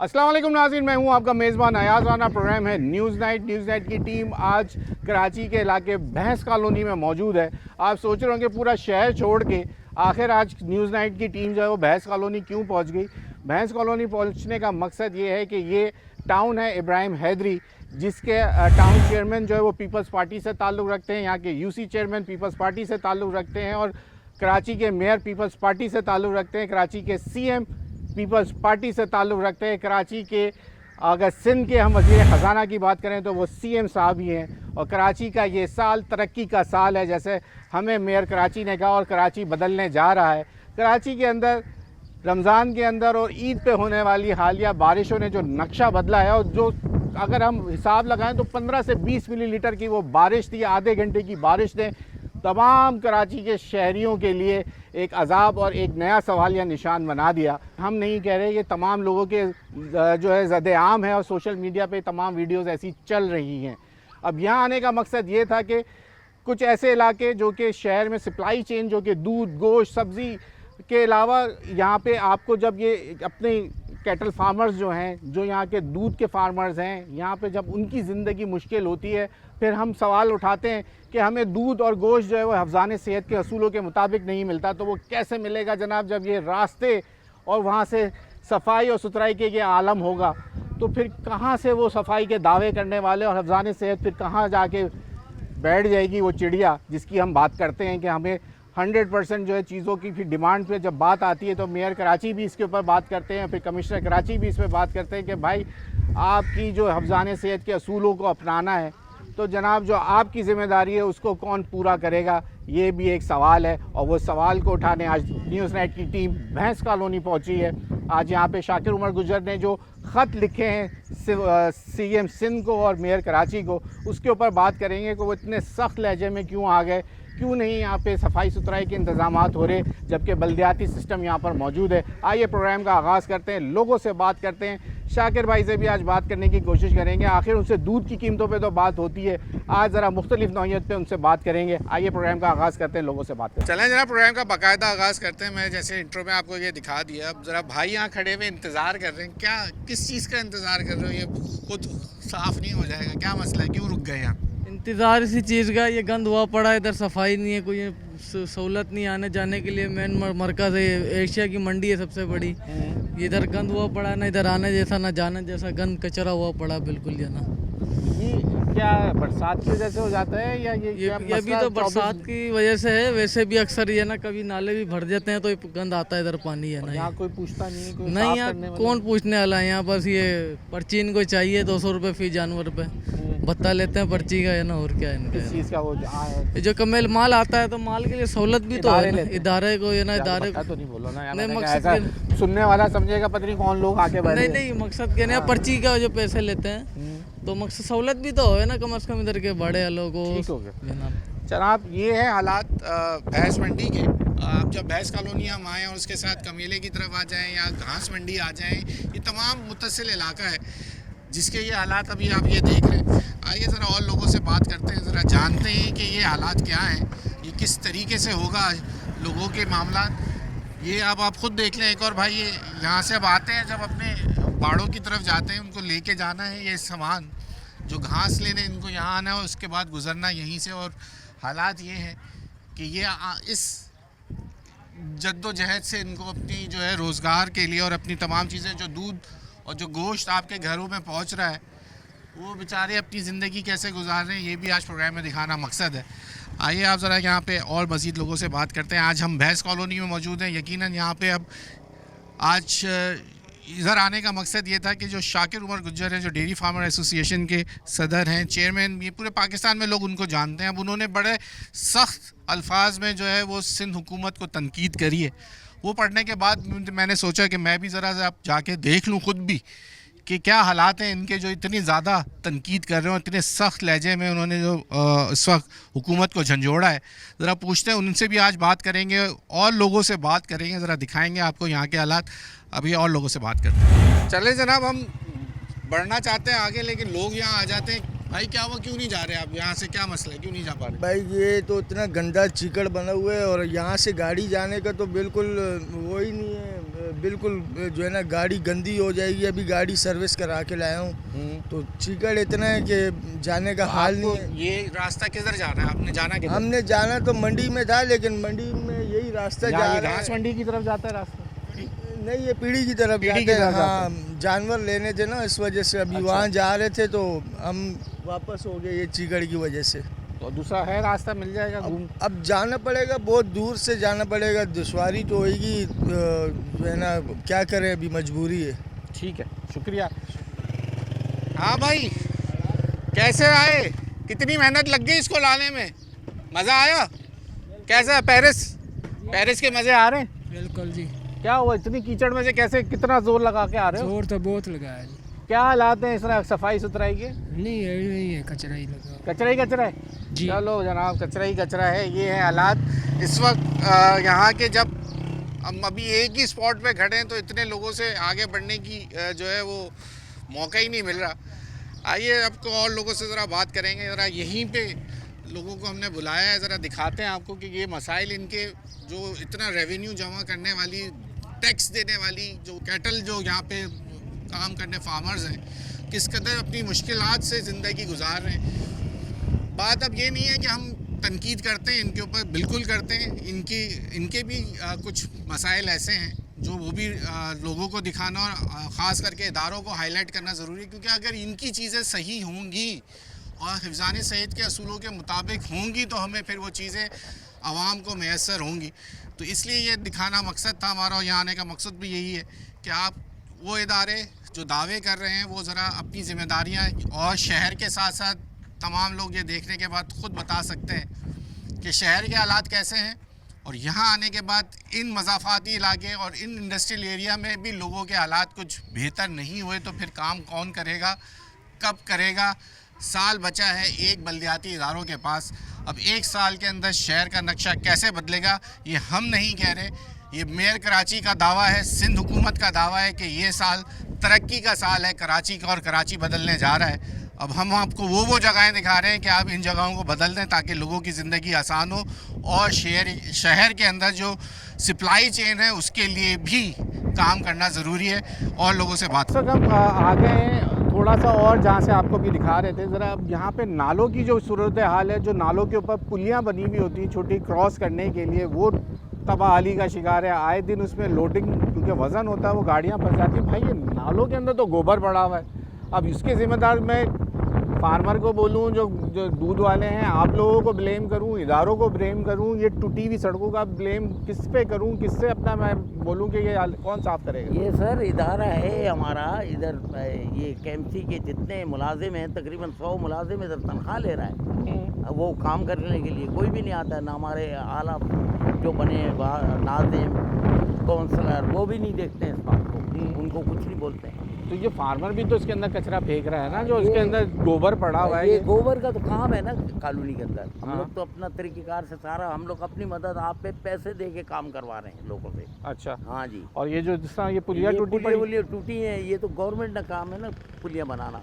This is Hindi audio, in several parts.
अस्सलाम वालेकुम नाज़रीन, मैं हूं आपका मेज़बान अयाज़ राना। प्रोग्राम है न्यूज़ नाइट। न्यूज़ नाइट की टीम आज कराची के इलाके भैंस कॉलोनी में मौजूद है। आप सोच रहे होंगे पूरा शहर छोड़ के आखिर आज न्यूज़ नाइट की टीम जो है वो भैंस कॉलोनी क्यों पहुंच गई। भैंस कॉलोनी पहुंचने का मकसद ये है कि ये टाउन है इब्राहिम हैदरी, जिसके टाउन चेयरमैन जो है वो पीपल्स पार्टी से ताल्लुक़ रखते हैं। यहाँ के यूसी चेयरमैन पीपल्स पार्टी से ताल्लुक़ रखते हैं और कराची के मेयर पीपल्स पार्टी से ताल्लुक़ रखते हैं। कराची के सीएम पीपल्स पार्टी से ताल्लुक़ रखते हैं। कराची के अगर सिंध के हम वज़ीर ख़जाना की बात करें तो वो सीएम साहब ही हैं। और कराची का ये साल तरक्की का साल है, जैसे हमें मेयर कराची ने कहा, और कराची बदलने जा रहा है। कराची के अंदर रमज़ान के अंदर और ईद पे होने वाली हालिया बारिशों ने जो नक्शा बदला है, और जो अगर हम हिसाब लगाएं तो 15 से 20 मिलीलीटर की वो बारिश थी, आधे घंटे की बारिश ने तमाम कराची के शहरियों के लिए एक अजाब और एक नया सवालिया निशान बना दिया। हम नहीं कह रहे, ये तमाम लोगों के जो है ज़द-ए-आम है और सोशल मीडिया पे तमाम वीडियोस ऐसी चल रही हैं। अब यहाँ आने का मकसद ये था कि कुछ ऐसे इलाके जो कि शहर में सप्लाई चेन, जो कि दूध, गोश्त, सब्ज़ी के अलावा यहाँ पे आपको जब ये अपने कैटल फार्मर्स जो हैं, जो यहाँ के दूध के फार्मर्स हैं, यहाँ पे जब उनकी ज़िंदगी मुश्किल होती है, फिर हम सवाल उठाते हैं कि हमें दूध और गोश्त जो है वो हिफ़्ज़ान सेहत के असूलों के मुताबिक नहीं मिलता। तो वो कैसे मिलेगा जनाब, जब ये रास्ते और वहाँ से सफाई और सुथराई के ये आलम होगा, तो फिर कहाँ से वो सफाई के दावे करने वाले और हिफ़्ज़ान सेहत फिर कहाँ जाके बैठ जाएगी वो चिड़िया जिसकी हम बात करते हैं कि हमें 100% जो है चीज़ों की फिर डिमांड पे जब बात आती है तो मेयर कराची भी इसके ऊपर बात करते हैं, फिर कमिश्नर कराची भी इस पर बात करते हैं कि भाई आपकी जो हिफ़्ज़ान सेहत के असूलों को अपनाना है, तो जनाब जो आपकी ज़िम्मेदारी है उसको कौन पूरा करेगा, ये भी एक सवाल है। और वो सवाल को उठाने आज न्यूज़ नाइट की टीम भैंस कॉलोनी पहुंची है। आज यहाँ पे शाकिर उमर गुजर ने जो ख़त लिखे हैं सीएम सिंध को और मेयर कराची को, उसके ऊपर बात करेंगे कि वो इतने सख्त लहजे में क्यों आ गए, क्यों नहीं यहाँ पे सफाई सुथराई के इंतजामात हो रहे, जबकि बल्दियाती सिस्टम यहाँ पर मौजूद है। आइए प्रोग्राम का आगाज़ करते हैं, लोगों से बात करते हैं। शाकिर भाई से भी आज बात करने की कोशिश करेंगे, आखिर उनसे दूध की कीमतों पे तो बात होती है, आज ज़रा मुख्तलिफ नौइयत पे उनसे बात करेंगे। आइए प्रोग्राम का आगाज़ करते हैं, लोगों से बात करते हैं। चलें जरा प्रोग्राम का बाकायदा आगाज़ करते हैं। मैं जैसे इंट्रो में आपको ये दिखा दिया, अब ज़रा भाई यहाँ खड़े हुए इंतज़ार कर रहे हैं। क्या किस चीज़ का इंतज़ार कर रहे हो, ये खुद साफ़ नहीं हो जाएगा, क्या मसला है, क्यों रुक गए यहाँ? इंतज़ार इसी चीज़ का, ये गंद हुआ पड़ा है, इधर सफाई नहीं है, कोई सहूलत नहीं आने जाने के लिए। मेन मरकज़ है, एशिया की मंडी है सबसे बड़ी, इधर गंद हुआ पड़ा है, ना इधर आने जैसा ना जाने जैसा, गंद कचरा हुआ पड़ा बिल्कुल। ये ना ये क्या बरसात की वजह से हो जाता है या ये भी तो बरसात की वजह से है। वैसे भी अक्सर ये ना कभी नाले भी भर जाते हैं तो गंद आता है, इधर पानी है ना। यहाँ कोई पूछता नहीं है, कोई नहीं, यहाँ कौन पूछने वाला है। यहाँ बस ये पर्ची इनको चाहिए, 200 रुपये फी जानवर पे भत्ता लेते हैं पर्ची का, है ना। और क्या है इनका, चीज़ का वो जो कमेल माल आता है तो माल के लिए सहूलत भी तो है ना, इदारे को, ये ना इदारे तो नहीं बोलो ना, नहीं मकसद सुनने वाला समझेगा पता नहीं कौन लोग आके बैठे। नहीं मकसद क्या, पर्ची का जो पैसे लेते हैं तो मकसद सहूलत भी तो है ना, कम से कम इधर के बड़े लोगों को। जनाब ये है हालात भैंस मंडी के। आप जब भैंस कॉलोनी हम आएँ और उसके साथ कमेले की तरफ आ जाएँ या घास मंडी आ जाएँ, ये तमाम मुत्तसिल इलाका है जिसके ये हालात अभी आप ये देख रहे हैं। आइए ज़रा और लोगों से बात करते हैं, ज़रा जानते हैं कि ये हालात क्या हैं, ये किस तरीके से होगा लोगों के मामला। ये अब आप ख़ुद देख लें। एक और भाई ये यहाँ से अब आते हैं, जब अपने बाड़ों की तरफ जाते हैं, उनको लेके जाना है ये सामान, जो घास लेने इनको यहाँ आना है, उसके बाद गुजरना यहीं से। और हालात ये हैं कि ये इस जद्दोजहद से इनको अपनी जो है रोज़गार के लिए और अपनी तमाम चीज़ें, जो दूध और जो गोश्त आपके घरों में पहुँच रहा है, वो बेचारे अपनी ज़िंदगी कैसे गुजार रहे हैं, ये भी आज प्रोग्राम में दिखाना मकसद है। आइए आप ज़रा यहाँ पे और मज़ीद लोगों से बात करते हैं। आज हम भैंस कॉलोनी में मौजूद हैं। यकीनन यहाँ पे अब आज इधर आने का मकसद ये था कि जो शाकिर उमर गुज्जर हैं, जो डेयरी फार्मर एसोसिएशन के सदर हैं, चेयरमैन, ये पूरे पाकिस्तान में लोग उनको जानते हैं। अब उन्होंने बड़े सख्त अल्फाज में जो है वो सिंध हुकूमत को तनकीद करी है। वो पढ़ने के बाद मैंने सोचा कि मैं भी ज़रा जाके देख लूँ ख़ुद भी कि क्या हालात हैं इनके, जो इतनी ज़्यादा तनकीद कर रहे हो, इतने सख्त लहजे में उन्होंने जो इस वक्त हुकूमत को झंझोड़ा है। ज़रा पूछते हैं, उनसे भी आज बात करेंगे और लोगों से बात करेंगे, ज़रा दिखाएंगे आपको यहाँ के हालात। अभी और लोगों से बात करते हैं। चले जनाब, हम बढ़ना चाहते हैं आगे, लेकिन लोग यहाँ आ जाते हैं। भाई क्या हुआ, क्यों नहीं जा रहे आप यहाँ से, क्या मसला है, क्यों नहीं जा पा रहे? भाई ये तो इतना गंदा चीकड़ बना हुआ है और यहाँ से गाड़ी जाने का तो बिल्कुल वो ही नहीं है, बिल्कुल जो है ना गाड़ी गंदी हो जाएगी। अभी गाड़ी सर्विस करा के लाया हूँ तो चीकड़ इतना है कि जाने का हाल नहीं है। ये रास्ता किधर जा रहा है, आपने जाना किधर? हमने जाना तो मंडी में था, लेकिन मंडी में यही रास्ता जा यहाँ ये रहा घास है। मंडी की तरफ जाता है रास्ता? नहीं, ये पीढ़ी की तरफ पीढ़ी की जाते हैं। तरफ जाते हाँ, जानवर लेने थे ना, इस वजह से अभी अच्छा। वहाँ जा रहे थे तो हम वापस हो गए ये चीकड़ की वजह से। तो दूसरा है रास्ता, मिल जाएगा घूम? अब जाना पड़ेगा, बहुत दूर से जाना पड़ेगा, दुश्वारी तो होगी, जो है ना क्या करें, अभी मजबूरी है। ठीक है, शुक्रिया। हाँ भाई, कैसे आए? कितनी मेहनत लग गई इसको लाने में? मज़ा आया? कैसा है पेरिस? पेरिस के मज़े आ रहे हैं? बिल्कुल जी। क्या हुआ, इतनी कीचड़ में से कैसे, कितना जोर लगा के आ रहे हो? जोर तो बहुत लगाया जी। क्या हालात हैं इस तरह सफाई सुथराई के? नहीं है, नहीं है, कचरा ही लगा कचरा ही कचरा है जी। चलो जनाब, कचरा ही कचरा है। ये है हालात इस वक्त यहाँ के। जब हम अभी एक ही स्पॉट पे खड़े हैं तो इतने लोगों से आगे बढ़ने की जो है वो मौका ही नहीं मिल रहा। आइए आपको और लोगों से ज़रा बात करेंगे। ज़रा यहीं पे लोगों को हमने बुलाया है, ज़रा दिखाते हैं आपको कि ये मसाइल इनके, जो इतना रेवेन्यू जमा करने वाली, टैक्स देने वाली, जो कैटल जो यहाँ पे काम करने फार्मर्स हैं, किस कदर अपनी मुश्किलात से ज़िंदगी गुजार रहे हैं। बात अब ये नहीं है कि हम तनकीद करते हैं इनके ऊपर, बिल्कुल करते हैं। इनके भी कुछ मसाइल ऐसे हैं जो वो भी लोगों को दिखाना और ख़ास करके इदारों को हाईलाइट करना ज़रूरी है, क्योंकि अगर इनकी चीज़ें सही होंगी और हिफ़्ज़ान सेहत के असूलों के मुताबिक होंगी तो हमें फिर वो चीज़ें आवाम को मैसर होंगी। तो इसलिए ये दिखाना मकसद था हमारा, और यहाँ आने का मकसद भी यही है कि आप वो इदारे जो दावे कर रहे हैं वो ज़रा अपनी ज़िम्मेदारियाँ, और शहर के साथ साथ तमाम लोग ये देखने के बाद ख़ुद बता सकते हैं कि शहर के हालात कैसे हैं, और यहाँ आने के बाद इन मज़ाफ़ाती इलाके और इन इंडस्ट्रियल एरिया में भी लोगों के हालात कुछ बेहतर नहीं हुए तो फिर काम कौन करेगा, कब करेगा? साल बचा है एक बल्दियाती इदारों के पास। अब एक साल के अंदर शहर का नक्शा कैसे बदलेगा ये हम नहीं कह रहे, ये मेयर कराची का दावा है, सिंध हुकूमत का दावा है कि ये साल तरक्की का साल है कराची का, और कराची बदलने जा रहा है। अब हम आपको वो जगहें दिखा रहे हैं कि आप इन जगहों को बदल दें ताकि लोगों की ज़िंदगी आसान हो, और शहर के अंदर जो सप्लाई चेन है उसके लिए भी काम करना ज़रूरी है। और लोगों से बात सर, हम आ गए हैं थोड़ा सा और जहाँ से आपको भी दिखा रहे थे। ज़रा यहाँ पे नालों की जो सूरत हाल है, जो नालों के ऊपर पुलियाँ बनी हुई होती हैं छोटी क्रॉस करने के लिए, वो तबाही का शिकार है। आए दिन उसमें लोडिंग, क्योंकि वज़न होता है, वो गाड़ियाँ फंस जाती हैं। भाई ये नालों के अंदर तो गोबर पड़ा हुआ है। अब इसके ज़िम्मेदार मैं फार्मर को बोलूँ, जो दूध वाले हैं, आप लोगों को ब्लेम करूँ, इदारों को ब्लेम करूँ, ये टूटी हुई सड़कों का ब्लेम किस पे करूँ, किससे अपना मैं बोलूँ कि ये कौन साफ़ करेगा? ये सर इदारा है हमारा इधर, ये केएमसी के जितने मुलाजिम हैं, तकरीबन 100 मुलाजिम इधर तनख्वाह ले रहा है। वो काम करने के लिए कोई भी नहीं आता है, ना हमारे आला जो बने नाज़िम, काउंसलर, वो भी नहीं देखते हैं इस बात को, उनको कुछ नहीं बोलते हैं। तो ये फार्मर भी तो इसके अंदर कचरा फेंक रहा है ना, जो इसके अंदर गोबर पड़ा हुआ है। ये गोबर का तो काम है ना कॉलोनी के अंदर। हम हाँ। लोग तो अपना तरीक़ेकार से सारा, हम लोग अपनी मदद आप पे पैसे दे के काम करवा रहे हैं लोगों से। अच्छा, हाँ जी। और ये जो जिस तरह ये पुलिया टूटी पड़ी, टूटी है, ये तो गवर्नमेंट का काम है ना पुलिया बनाना।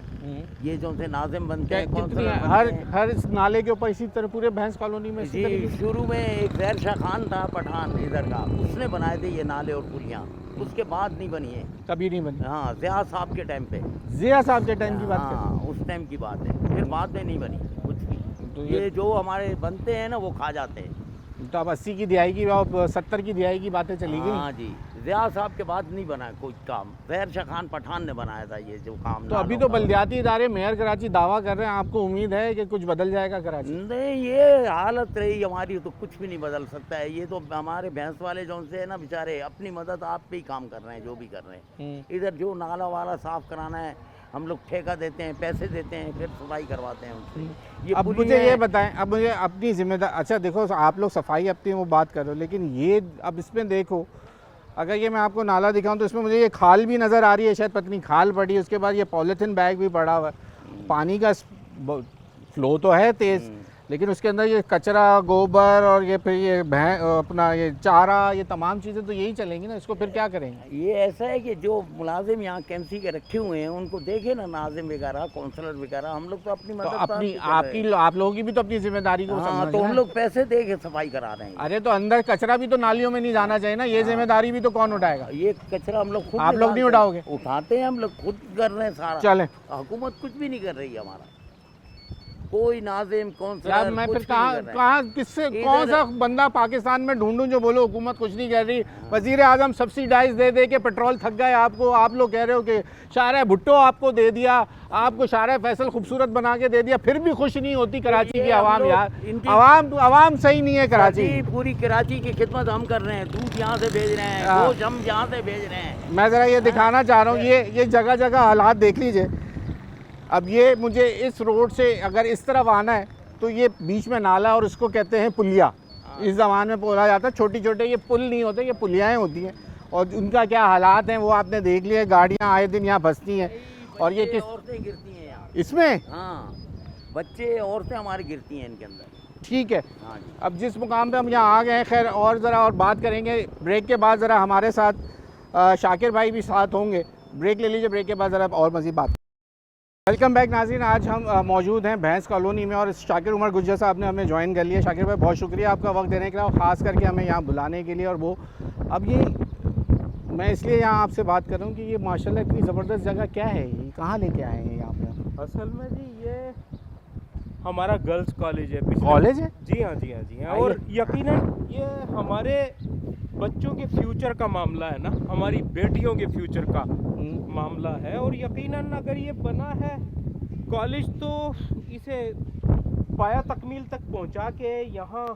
ये जो से नाज़िम बनते हैं, कितनी काउंसलर बनते हर हैं। हर इस नाले के ऊपर इसी तरह पूरे भैंस कॉलोनी में इसी जी, तरीके से? शुरू में एक जहर शाह खान था पठान इधर का, उसने बनाए थे ये नाले और पुलियाँ, उसके बाद नहीं बनी है। कभी नहीं बनी? हाँ, ज़िया साहब के टाइम पे। ज़िया साहब के टाइम की बात कर? हाँ, उस टाइम की बात है, फिर बाद में नहीं बनी कुछ भी। तो ये जो हमारे बनते हैं ना वो खा जाते हैं। तो अब 80 की दिहाई की और 70 की दिहाई की बातें चली गई। हाँ जी, ज़िया साहब के बाद नहीं बना कोई काम, जहर शाह खान पठान ने बनाया था ये जो काम। तो अभी तो बल्दियाती इदारे, मेयर कराची दावा कर रहे हैं, आपको उम्मीद है कि कुछ बदल जाएगा कराची? नहीं, ये हालत रही हमारी तो कुछ भी नहीं बदल सकता है। ये तो हमारे भैंस वाले जो से है ना बेचारे, अपनी मदद आप पे ही काम कर रहे हैं, जो भी कर रहे हैं। इधर जो नाला वाला साफ कराना है, हम लोग ठेका देते हैं, पैसे देते हैं, फिर सफाई करवाते हैं उनसे। ये अब मुझे ये बताएं, अब मुझे अपनी जिम्मेदार, अच्छा देखो आप लोग सफाई अपनी वो बात करो, लेकिन ये अब इसमें देखो, अगर ये मैं आपको नाला दिखाऊं तो इसमें मुझे ये खाल भी नज़र आ रही है, शायद पतनी खाल पड़ी है, उसके बाद ये पॉलीथिन बैग भी पड़ा हुआ है। पानी का फ्लो तो है तेज़, लेकिन उसके अंदर ये कचरा, गोबर और ये फिर ये अपना ये चारा, ये तमाम चीज़ें तो यही चलेंगी ना, इसको फिर क्या करेंगे? ये ऐसा है कि जो मुलाजिम यहाँ केएमसी के रखे हुए हैं उनको देखे ना, नाजिम वगैरह, काउंसलर वगैरह, हम लोग तो अपनी तो मदद अपनी आप लोगों की भी तो अपनी जिम्मेदारी को हाँ, समझना तो हम है। लोग पैसे दे के सफाई करा रहे हैं। अरे तो अंदर कचरा भी तो नालियों में नहीं जाना चाहिए ना, ये जिम्मेदारी भी तो कौन उठाएगा? ये कचरा हम लोग खुद आप लोग नहीं निकालते हैं। उठाओगे? उठाते हैं हम लोग, खुद कर रहे हैं सारा। चलें हुकूमत कुछ भी नहीं कर रही है हमारा, कोई नाजिम कौन यार, मैं फिर कहाँ किससे कौन सा बंदा पाकिस्तान में ढूंढूं जो बोलो हुकूमत कुछ नहीं कर रही। वजीर आजम सब्सिडाइज दे दे के पेट्रोल थक गए आपको, आप लोग कह रहे हो कि शारा भुट्टो आपको दे दिया, आपको शारा फैसल खूबसूरत बना के दे दिया, फिर भी खुश नहीं होती कराची की आवाम। यार आवाम सही नहीं है कराची। पूरी कराची की खिदमत हम कर रहे हैं, दूध यहाँ से भेज रहे हैं, गोश्त हम यहाँ से भेज रहे हैं। मैं ज़रा ये दिखाना चाह रहा हूँ, ये जगह जगह हालात देख लीजिए। अब ये मुझे इस रोड से अगर इस तरफ आना है तो ये बीच में नाला और उसको कहते हैं पुलिया, इस ज़माने में बोला जाता है। छोटी छोटे ये पुल नहीं होते, ये पुलियाएँ होती हैं और उनका क्या हालात हैं वो आपने देख लिया। गाड़ियाँ आए दिन यहाँ फंसती हैं और ये किस औरतें गिरती हैं यहाँ इसमें, हाँ, बच्चे औरतें हमारी गिरती हैं इनके अंदर। ठीक है। हाँ जी। अब जिस मुकाम पे हम यहाँ आ गए हैं, खैर और ज़रा और बात करेंगे ब्रेक के बाद। ज़रा हमारे साथ शाकिर भाई भी साथ होंगे। ब्रेक ले लीजिए, ब्रेक के बाद ज़रा और मज़ीद बात। वेलकम बैक नाज़रीन, आज हम मौजूद हैं भैंस कॉलोनी में और शाकिर उमर गुज्जर साहब ने हमें ज्वाइन कर लिया। शाकिर भाई बहुत शुक्रिया आपका वक्त देने के लिए और ख़ास करके हमें यहाँ बुलाने के लिए। और वो अब ये मैं इसलिए यहाँ आपसे बात कर रहा हूँ कि ये माशाल्लाह इतनी ज़बरदस्त जगह क्या है, ये कहाँ लेके आए हैं यहाँ पे? असल में जी ये हमारा गर्ल्स कॉलेज है। कॉलेज है? जी हाँ, जी हाँ, जी हाँ। और यकीनन ये हमारे बच्चों के फ्यूचर का मामला है ना, हमारी बेटियों के फ्यूचर का मामला है। और यकीनन अगर ये बना है कॉलेज तो इसे पाया तकमील तक पहुंचा के यहाँ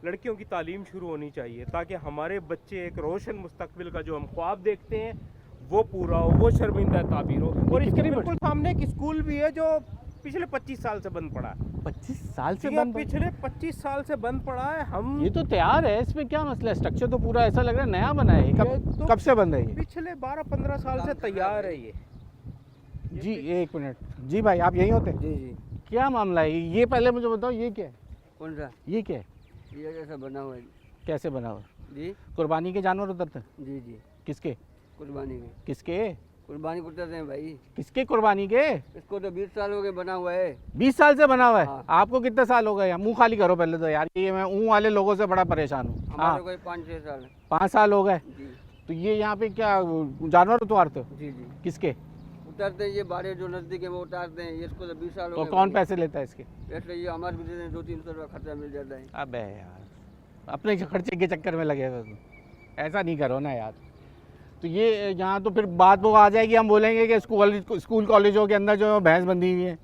लड़कियों की तालीम शुरू होनी चाहिए, ताकि हमारे बच्चे एक रोशन मुस्तकबिल का जो हम ख्वाब देखते हैं वो पूरा हो, वो शर्मिंदा ताबीर हो। और इसके बिल्कुल सामने एक स्कूल भी है जो पिछले 25 साल से बंद पड़ा है। 25 साल से जी, बंद? पिछले 25 साल से बंद पड़ा है। हम ये तो तैयार है, इसमें क्या मसला है? स्ट्रक्चर तो पूरा ऐसा लग रहा है नया बना है। कब से बंद है ये? पिछले 12-15 साल से तैयार है ये। जी एक मिनट जी भाई, आप यहीं होते हैं? जी जी। क्या मामला है ये पहले मुझे बताओ, ये क्या है? कौन सा? ये क्या है? ये जैसा बना हुआ है कैसे बना हुआ? जी कुर्बानी के जानवर उतरते हैं? जी जी। किसके कुर्बानी के। किसके कुर्बानी कुर्ते हैं भाई। किसके कुर्बानी के? इसको तो 20 साल हो गए बना हुआ है। 20 साल से बना हुआ है? हाँ। आपको कितने साल हो गए? मुंह खाली करो पहले तो यार, ये मैं ऊँ वाले लोगों से बड़ा परेशान हूँ। हाँ, हमारे को 5-6 साल। 5 साल हो गए। जी तो ये यहाँ पे क्या जानवर उतारते हो? जी जी। किसके? उतारते हैं, ये बाड़े जो नज़दीक है वो उतारते हैं। ये इसको तो 20 साल हो तो गए। कौन पैसे लेता है इसके? पैसे ये हमारे भी देते हैं, 200-300 रुपया खर्चा मिल जाता है। अबे यार, अपने खर्चे के चक्कर में लगे हुए तुम, ऐसा नहीं करो ना यार। तो ये यहाँ तो फिर बात वो आ जाएगी, हम बोलेंगे कि स्कूल कॉलेजों के अंदर जो भैंस बंधी हुई है।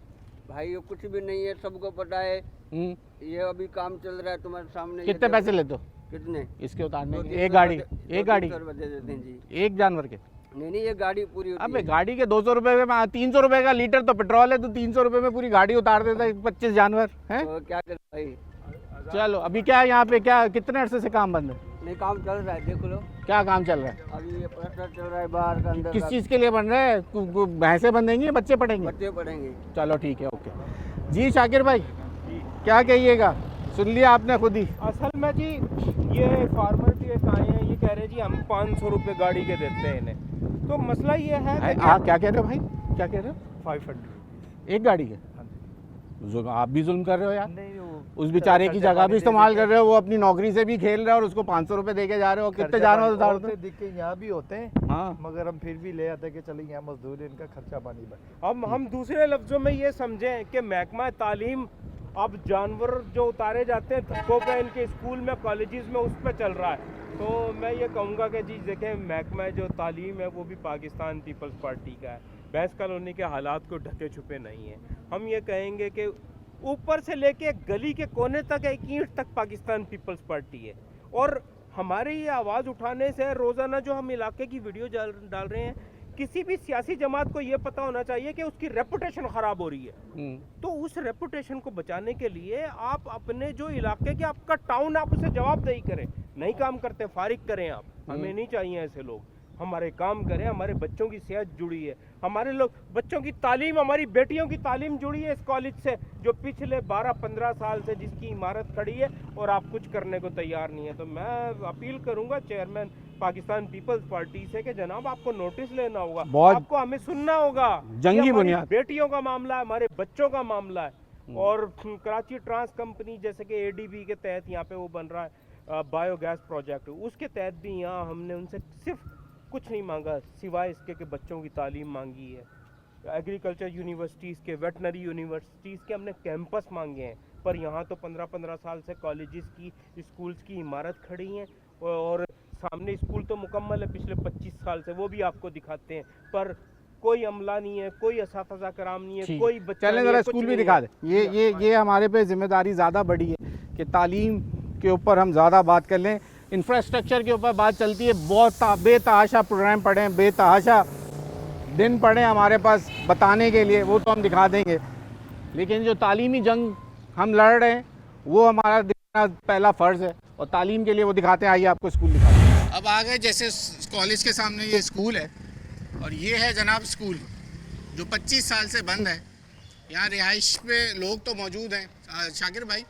भाई ये कुछ भी नहीं है, सबको पता है। ये अभी काम चल रहा है तुम्हारे सामने। कितने पैसे लेते हो कितने? इसके उतारने के? 200-300 एक गाड़ी? रुपये एक गाड़ी? 200 रुपये दे देते हैं जी। एक जानवर के? नहीं ये गाड़ी पूरी होती अबे है। गाड़ी के 200 रुपये में 300 रुपये का लीटर तो पेट्रोल है, तो 300 रुपये में पूरी गाड़ी उतार देता है 25 जानवर हैं। तो क्या करें भाई? चलो अभी क्या यहाँ पे क्या कितने अरसे से काम बंद है? नहीं काम चल रहा है, देख लो। क्या काम चल रहा है? अभी ये प्रेशर चल रहा है बाहर का, अंदर किस का। चीज़ के लिए बन रहा है? भैंसें बंधेंगी या बच्चे पढ़ेंगे? बच्चे पढ़ेंगे। चलो ठीक है, ओके जी। शाकिर भाई क्या कहिएगा, सुन लिया आपने खुद ही। असल में जी ये फार्मर भी एक आए हैं, ये कह रहे हैं जी हम 500 रुपये गाड़ी के देते हैं इन्हें। तो मसला ये है कि क्या कह रहे हो भाई, क्या कह रहे हो? 500 एक गाड़ी के? आप भी जुल्म कर रहे हो यार। उस बेचारे की जगह भी इस्तेमाल कर रहे हो, वो अपनी नौकरी से भी खेल रहा है और उसको 500 रुपये दे के जा रहे हो। कितने जानवर उतारते हो? दिक्कत यहाँ भी होते हैं, हाँ, मगर हम फिर भी ले आते हैं कि चलिए यहाँ मजदूर इनका खर्चा पानी बने। अब हम दूसरे लफ्ज़ों में ये समझें कि महकमा तालीम अब जानवर जो उतारे जाते हैं धक्कों पे इनके स्कूल में कॉलेजेस में उस पर चल रहा है। तो मैं ये कहूँगा कि जी देखें, महकमा जो तालीम है वो भी पाकिस्तान पीपल्स पार्टी का है। भैंस कॉलोनी के हालात को ढके छुपे नहीं है। हम ये कहेंगे कि ऊपर से लेके गली के कोने तक एक ईंट तक पाकिस्तान पीपल्स पार्टी है। और हमारे ये आवाज़ उठाने से रोज़ाना जो हम इलाके की वीडियो डाल रहे हैं, किसी भी सियासी जमात को ये पता होना चाहिए कि उसकी रेपुटेशन ख़राब हो रही है। तो उस रेपुटेशन को बचाने के लिए आप अपने जो इलाके के आपका टाउन, आप उसे जवाबदेही करें। नहीं काम करते फारिग करें आप, हमें नहीं चाहिए ऐसे लोग। हमारे काम करें, हमारे बच्चों की सेहत जुड़ी है, हमारे लोग बच्चों की तालीम, हमारी बेटियों की तालीम जुड़ी है इस कॉलेज से, जो पिछले 12-15 साल से जिसकी इमारत खड़ी है और आप कुछ करने को तैयार नहीं है। तो मैं अपील करूंगा चेयरमैन पाकिस्तान पीपल्स पार्टी से कि जनाब आपको नोटिस लेना होगा, आपको हमें सुनना होगा। जंगी बुनियाद बेटियों का मामला है, हमारे बच्चों का मामला है। और कराची ट्रांस कंपनी जैसे कि एडीबी के तहत यहाँ पे वो बन रहा है बायोगैस प्रोजेक्ट, उसके तहत भी यहाँ हमने उनसे सिर्फ कुछ नहीं मांगा सिवाय इसके कि बच्चों की तालीम मांगी है। एग्रीकल्चर यूनिवर्सिटीज़ के, वेटनरी यूनिवर्सिटीज़ के हमने कैंपस मांगे हैं, पर यहाँ तो 15-15 साल से कॉलेजेस की, स्कूल्स की इमारत खड़ी हैं और सामने स्कूल तो मुकम्मल है पिछले 25 साल से, वो भी आपको दिखाते हैं, पर कोई अमला नहीं है, कोई असातिज़ा कराम नहीं है, कोई बच्चा चलें जरा स्कूल भी दिखा दे। ये हमारे पे जिम्मेदारी ज़्यादा बड़ी है कि तालीम के ऊपर हम ज़्यादा बात कर लें, इंफ्रास्ट्रक्चर के ऊपर बात चलती है। बहुत बेतहाशा प्रोग्राम पढ़े, बेतहाशा दिन पढ़े हमारे पास बताने के लिए, वो तो हम दिखा देंगे, लेकिन जो तालीमी जंग हम लड़ रहे हैं वो हमारा दिखाना पहला फ़र्ज़ है, और तालीम के लिए वो दिखाते हैं। आइए आपको स्कूल दिखाते हैं। अब आ गए जैसे कॉलेज के सामने ये स्कूल है, और ये है जनाब स्कूल जो 25 साल से बंद है। यहाँ रिहाइश पे लोग तो मौजूद हैं। शाकिर भाई,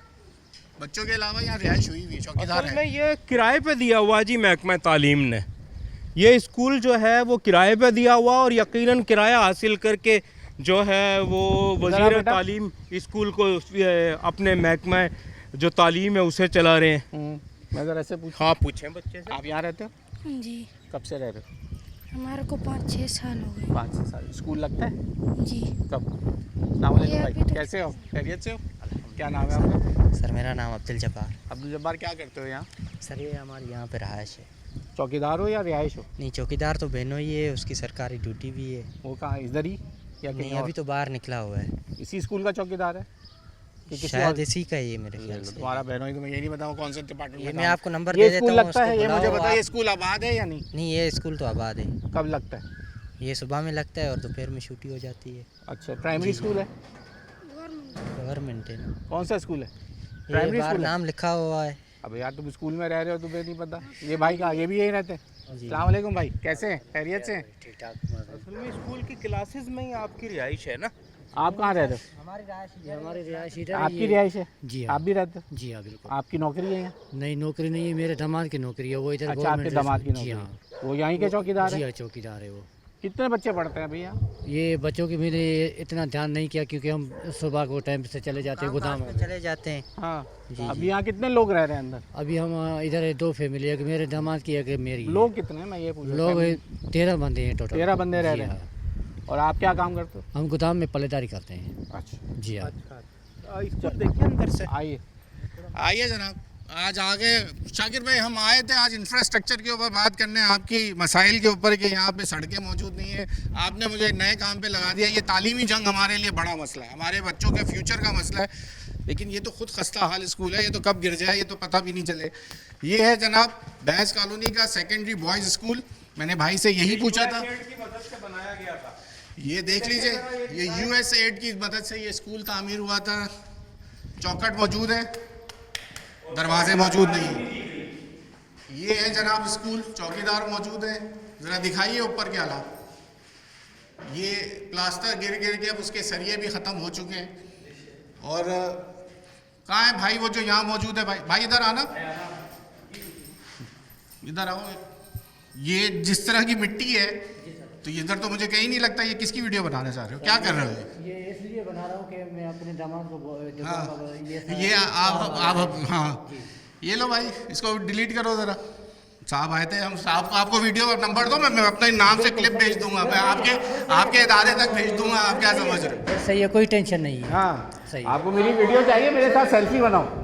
बच्चों के अलावा यहाँ रिहाइश हुई हुई है, चौकीदार असल में ये किराए पे दिया हुआ जी महकमा तालीम ने। ये स्कूल जो है वो किराए पे दिया हुआ, और यकीनन किराया हासिल करके जो है वो वज़ीर तालीम स्कूल को अपने महकमा जो तालीम है उसे चला रहे हैं। मैं ज़रा ऐसे हाँ पूछें बच्चे से। आप यहाँ रहते हो? जी। कब से रह रहे हो? हमारे को 5-6 साल हो गए। 5-6 साल। स्कूल लगता है? जी। कब? अस्सलाम वालेकुम भाई, कैसे हो? खैरियत से हो? क्या नाम है आपका? सर मेरा नाम अब्दुल जब्बार। अब्दुल जब्बार, क्या करते हो यहाँ? सर ये हमारे यहाँ पे रहायश है। चौकीदार हो या रिहाइश हो? नहीं, चौकीदार तो बहनों ही है, उसकी सरकारी ड्यूटी भी है। वो कहाँ, इधर ही या नहीं, कहीं और? अभी तो बाहर निकला हुआ है। इसी स्कूल का चौकीदार है कि किसी शायद और? इसी का ही है मेरे ख्याल से। तुम्हारा बहनों ही, तो मैं ये नहीं बताऊँ कौन से डिपार्टमेंट ये में मैं काम? आपको नंबर ये दे स्कूल देता हूँ, लगता है, ये उसको मुझे बुलाओ बताइए, आप। स्कूल आबाद है या नहीं? नहीं, ये स्कूल तो आबाद है। कब लगता है? ये सुबह में लगता है और दोपहर में छुट्टी हो जाती है। अच्छा, प्राइमरी स्कूल है? गवर्नमेंट है ना। कौन सा स्कूल है? ये प्राइमरी बाहर स्कूल है? नाम लिखा हुआ है। अब यार तुम स्कूल में रह रहे हो, तुम्हें नहीं पता? ये भाई कहाँ, ये भी यही रहते हैं? जी। अस्सलाम वालेकुम भाई, कैसे हैं? खैरियत से हैं? ठीक ठाक। असल में स्कूल की क्लासेस में ही आपकी रिहाइश है ना? आप कहाँ रह रहे हो? हमारी रिहायश आपकी रिहाइश है? जी आप भी रहते हो? जी हाँ बिल्कुल। आपकी नौकरी है यहाँ? नहीं, नौकरी नहीं है, मेरे दामाद की नौकरी है, वो इधर अच्छा, आपके गवर्नमेंट दामाद की जी नौकरी हाँ। है। वो यहीं के चौकीदार जी है? हाँ, चौकीदार है वो। कितने बच्चे पढ़ते हैं भैया? ये बच्चों की मैंने इतना ध्यान नहीं किया क्योंकि हम सुबह को टाइम से चले जाते हैं गोदाम में। चले जाते हैं। हाँ। जी, अब जी। यहाँ कितने लोग रह रहे हैं अंदर? अभी हम इधर 2 फैमिली है, मेरे दामाद की है कि मेरी। लोग कितने हैं, मैं ये पूछ रहा लोग हूँ? 13 बंदे हैं टोटल। 13 बंदे रह जी रहे हाँ। हैं। और आप क्या काम करते हो? हम गोदाम में पल्लेदारी करते हैं। अच्छा, जी हाँ। स्कूल देखिए अंदर से। आइए आइए जनाब, आज आगे शाकिर भाई हम आए थे आज इंफ्रास्ट्रक्चर के ऊपर बात करने, आपकी मसाइल के ऊपर कि यहाँ पे सड़कें मौजूद नहीं है। आपने मुझे एक नए काम पे लगा दिया। ये तालीमी जंग हमारे लिए बड़ा मसला है, हमारे बच्चों के फ्यूचर का मसला है, लेकिन ये तो खुद खस्ता हाल स्कूल है, ये तो कब गिर जाए ये तो पता भी नहीं चले। ये है जनाब भैंस कॉलोनी का सेकेंडरी बॉयज़ स्कूल। मैंने भाई से यही पूछा था, बनाया गया था। ये देख लीजिए, ये USAID की मदद से ये स्कूल तामीर हुआ था। चौखट मौजूद है, दरवाजे मौजूद नहीं। ये है जनाब स्कूल, चौकीदार मौजूद है। ज़रा दिखाइए ऊपर के हालात। ये प्लास्टर गिर गिर के अब उसके सरिये भी ख़त्म हो चुके हैं। और कहाँ है भाई वो जो यहाँ मौजूद है? भाई इधर आना, इधर आओ। ये जिस तरह की मिट्टी है तो इधर तो मुझे कहीं नहीं लगता। ये किसकी वीडियो बनाना चाह रहे हो, क्या कर रहे हो? ये इसलिए बना रहा हूँ कि मैं अपने दामाद को हाँ, ये आप हाँ, ये लो भाई, इसको डिलीट करो ज़रा। साहब आए थे, हम साहब को आपको वीडियो नंबर दो, मैं अपने नाम से क्लिप भेज दूंगा, मैं आपके इदारे तक भेज दूंगा। आप क्या समझ रहे हो? सही है, कोई टेंशन नहीं है। हाँ, सही। आपको मेरी वीडियो चाहिए, मेरे साथ सेल्फी बनाओ।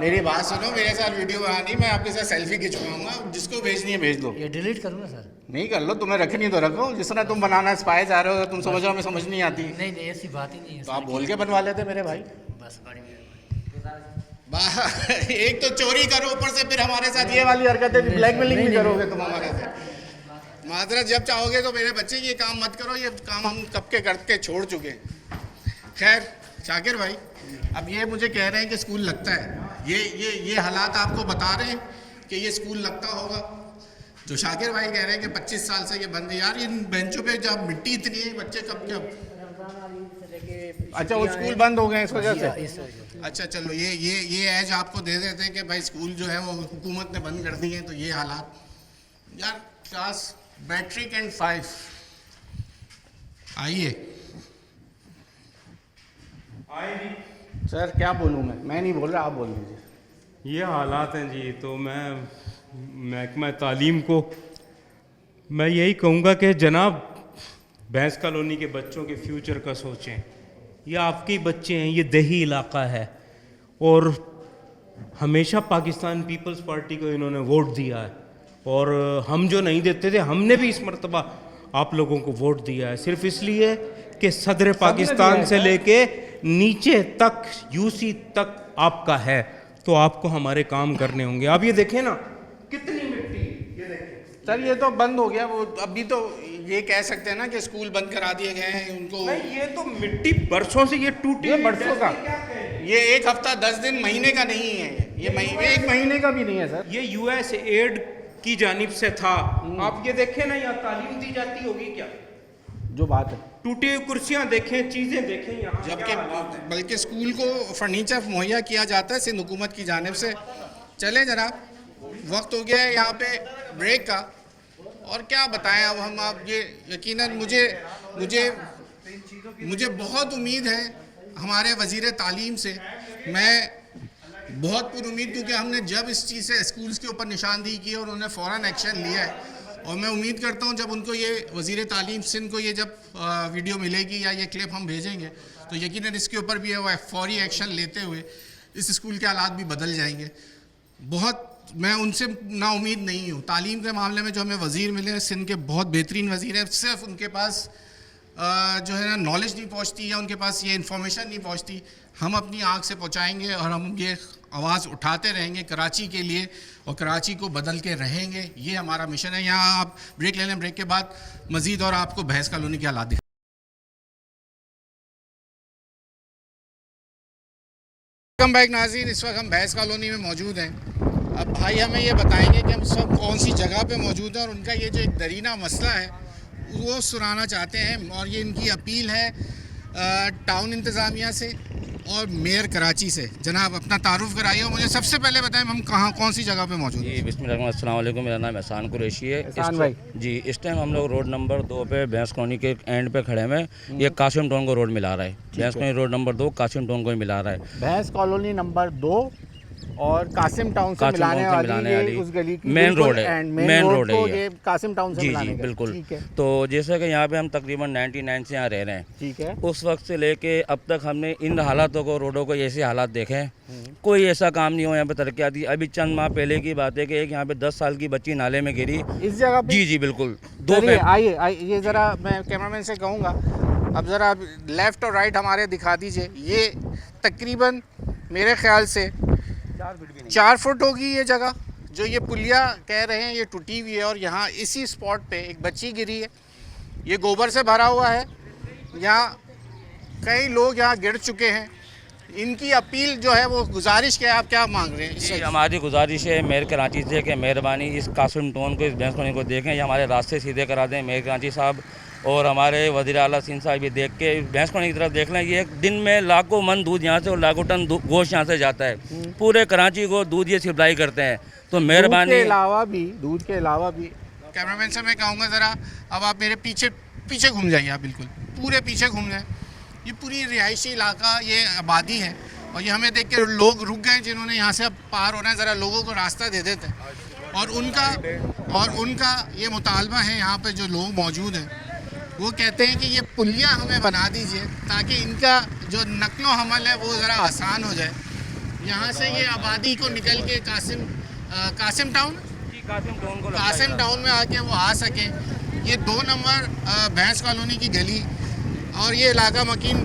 मेरी बात सुनो, मेरे साथ वीडियो बनानी, मैं आपके साथ सेल्फी खिंचवाऊंगा। जिसको भेजनी है भेज दो। ये डिलीट करूँ ना सर? नहीं कर लो, तुम्हें रखनी तो रखो। जिस तरह तुम बनाना स्पाई जा रहे हो, तुम समझ रहे हो, मैं समझ नहीं आती। नहीं नहीं, ऐसी बात ही नहीं है। तो आप बोल के बनवा लेते मेरे भाई। बस बड़ी एक तो चोरी करो, ऊपर से फिर हमारे साथ ये वाली हरकतें, ब्लैकमेलिंग भी करोगे तुम हमारे से। माजरत जब चाहोगे तो मेरे बच्चे ये काम मत करो, ये काम हम कब के करके छोड़ चुके हैं। खैर शाकिर भाई, अब ये मुझे कह रहे हैं कि स्कूल लगता है। ये हालात आपको बता रहे हैं कि ये स्कूल लगता होगा। जो शाकिर भाई कह रहे हैं कि 25 साल से ये बंद है। यार इन बेंचों पे जब मिट्टी इतनी है, बच्चे कब अच्छा वो स्कूल बंद हो गए इस वजह से। अच्छा चलो ये एज आपको दे देते हैं कि भाई स्कूल जो है वो हुकूमत ने बंद कर दिए हैं, तो ये हालात। यार क्लास मैट्रिक एंड 5 आइए सर, क्या बोलूँ मैं नहीं बोल रहा, आप बोल दीजिए। ये हालात हैं जी। तो मैं महकमा तालीम को मैं यही कहूँगा कि जनाब भैंस कॉलोनी के बच्चों के फ्यूचर का सोचें। ये आपके बच्चे हैं, ये दही इलाका है, और हमेशा पाकिस्तान पीपल्स पार्टी को इन्होंने वोट दिया है, और हम जो नहीं देते थे, हमने भी इस मरतबा आप लोगों को वोट दिया है, सिर्फ इसलिए कि सदर पाकिस्तान से लेके नीचे तक यूसी तक आपका है, तो आपको हमारे काम करने होंगे। आप ये देखें ना कितनी मिट्टी, ये देखें सर ये तो बंद हो गया, वो अभी तो ये कह सकते हैं ना कि स्कूल बंद करा दिए गए हैं उनको। नहीं, ये तो मिट्टी बरसों से ये टूटी, ये बरसों का, ये एक हफ्ता 10 दिन महीने का नहीं है, ये एक महीने का भी नहीं है सर। ये USAID की जानिब से था। आप ये देखें ना, यहाँ तालीम दी जाती होगी क्या? जो बात है, टूटी हुई कुर्सियाँ देखें, चीज़ें देखें यहाँ, जबकि बल्कि स्कूल को फर्नीचर मुहैया किया जाता है सिंध हुकूमत की जानिब से। चलें जनाब, वक्त हो गया है यहाँ पे ब्रेक का, और क्या बताएं अब हम। आप ये यकीनन मुझे बहुत उम्मीद है हमारे वज़ीर तालीम से। मैं बहुत पुरुमीद, क्योंकि हमने जब इस चीज़ से स्कूल्स के ऊपर निशानदेही की और उन्होंने फ़ौरन एक्शन लिया है, और मैं उम्मीद करता हूँ जब उनको ये वज़ीर तालीम सिंध को ये जब वीडियो मिलेगी या ये क्लिप हम भेजेंगे, तो यकीनन इसके ऊपर भी वो फौरी एक्शन लेते हुए इस स्कूल के हालात भी बदल जाएंगे। बहुत मैं उनसे ना उम्मीद नहीं हूँ। तालीम के मामले में जो हमें वज़ीर मिले हैं सिंध के, बहुत बेहतरीन वज़ीर है, सिर्फ उनके पास जो है ना नॉलेज नहीं पहुँचती या उनके पास ये इन्फॉर्मेशन नहीं पहुँचती। हम अपनी आँख से पहुँचाएँगे और हम ये आवाज़ उठाते रहेंगे कराची के लिए, और कराची को बदल के रहेंगे। ये हमारा मिशन है। यहाँ आप ब्रेक ले लें, ब्रेक के बाद मज़ीद और आपको भैंस कॉलोनी के हालात दिखाएं। वेलकम बैक नाज़रीन, इस वक्त हम भैंस कॉलोनी में मौजूद हैं। अब भाई हमें ये बताएंगे कि हम सब कौन सी जगह पे मौजूद हैं, और उनका ये जो एक दरीना मसला है वो सुनाना चाहते हैं। और ये इनकी अपील है टाउन इंतज़ामिया से और मेयर कराची से। जनाब अपना तारुफ कराइए, और मुझे सबसे पहले बताएं हम कहाँ कौन सी जगह पे मौजूद हैं। जी बिस्मिल्लाह, अस्सलाम वालेकुम, मेरा नाम एहसान कुरैशी है। एहसान भाई जी, इस टाइम हम लोग रोड नंबर 2 पे भैंस कॉलोनी के एंड पे खड़े हैं। ये कासिम टाउन को रोड मिला रहा है, Bhains colony road number 2 Kasim town को मिला रहा है। भैंस कॉलोनी नंबर 2 और कासिम टाउन से मिलाने वाली उस गली की मेन रोड है, मेन रोड है ये कासिम टाउन से जी मिलाने जी का। बिल्कुल। ठीक है। तो जैसे कि यहाँ पे हम तकरीबन 99 से यहाँ रह रहे हैं, ठीक है। उस वक्त से लेके अब तक हमने इन हालातों को, रोडों को ऐसे हालात देखे हैं, कोई ऐसा काम नहीं हो यहाँ पे तरक्याती। अभी चंद माह पहले की बात है कि एक यहाँ पे 10 साल की बच्ची नाले में गिरी इस जगह पे। जी जी बिल्कुल। आइए ये ज़रा मैं कैमरामैन से कहूँगा, अब ज़रा लेफ़्ट और राइट हमारे दिखा दीजिए। ये तकरीबन मेरे ख्याल से 4 फुट होगी ये जगह, जो ये पुलिया कह रहे हैं ये टूटी हुई है, और यहाँ इसी स्पॉट पे एक बच्ची गिरी है। ये गोबर से भरा हुआ है, यहाँ कई लोग यहाँ गिर चुके हैं। इनकी अपील जो है वो गुजारिश क्या है, आप क्या मांग रहे हैं? जी हमारी गुजारिश है मेयर कराची से कि मेहरबानी इस कासिम टाउन को, इस भैंस कॉलोनी को देखें, ये हमारे रास्ते सीधे करा दें मेयर कराची साहब, और हमारे वज़ीर आला सिंध साहब भी देख के भैंस कॉलोनी की तरफ देख लें। ये एक दिन में लाखों मन दूध यहाँ से और लाखों टन गोश्त यहाँ से जाता है, पूरे कराची को दूध ये सप्लाई करते हैं। तो मेहरबानी दूध के अलावा भी कैमरामैन से मैं कहूँगा ज़रा अब आप मेरे पीछे घूम जाइए, आप बिल्कुल पूरे पीछे घूम जाएँ। ये पूरी रिहायशी इलाका, ये आबादी है, और ये हमें देख के लोग रुक गए जिन्होंने यहाँ से अब पार होना है। ज़रा लोगों को रास्ता दे देते हैं। और उनका ये मुतालबा है, यहाँ पे जो लोग मौजूद हैं वो कहते हैं कि ये पुलिया हमें बना दीजिए ताकि इनका जो नकलो हमल है वो ज़रा आसान हो जाए। यहाँ से ये आबादी को निकल के कासिम टाउन में आके वो आ सकें। ये 2 नंबर भैंस कॉलोनी की गली और ये इलाका मकीन,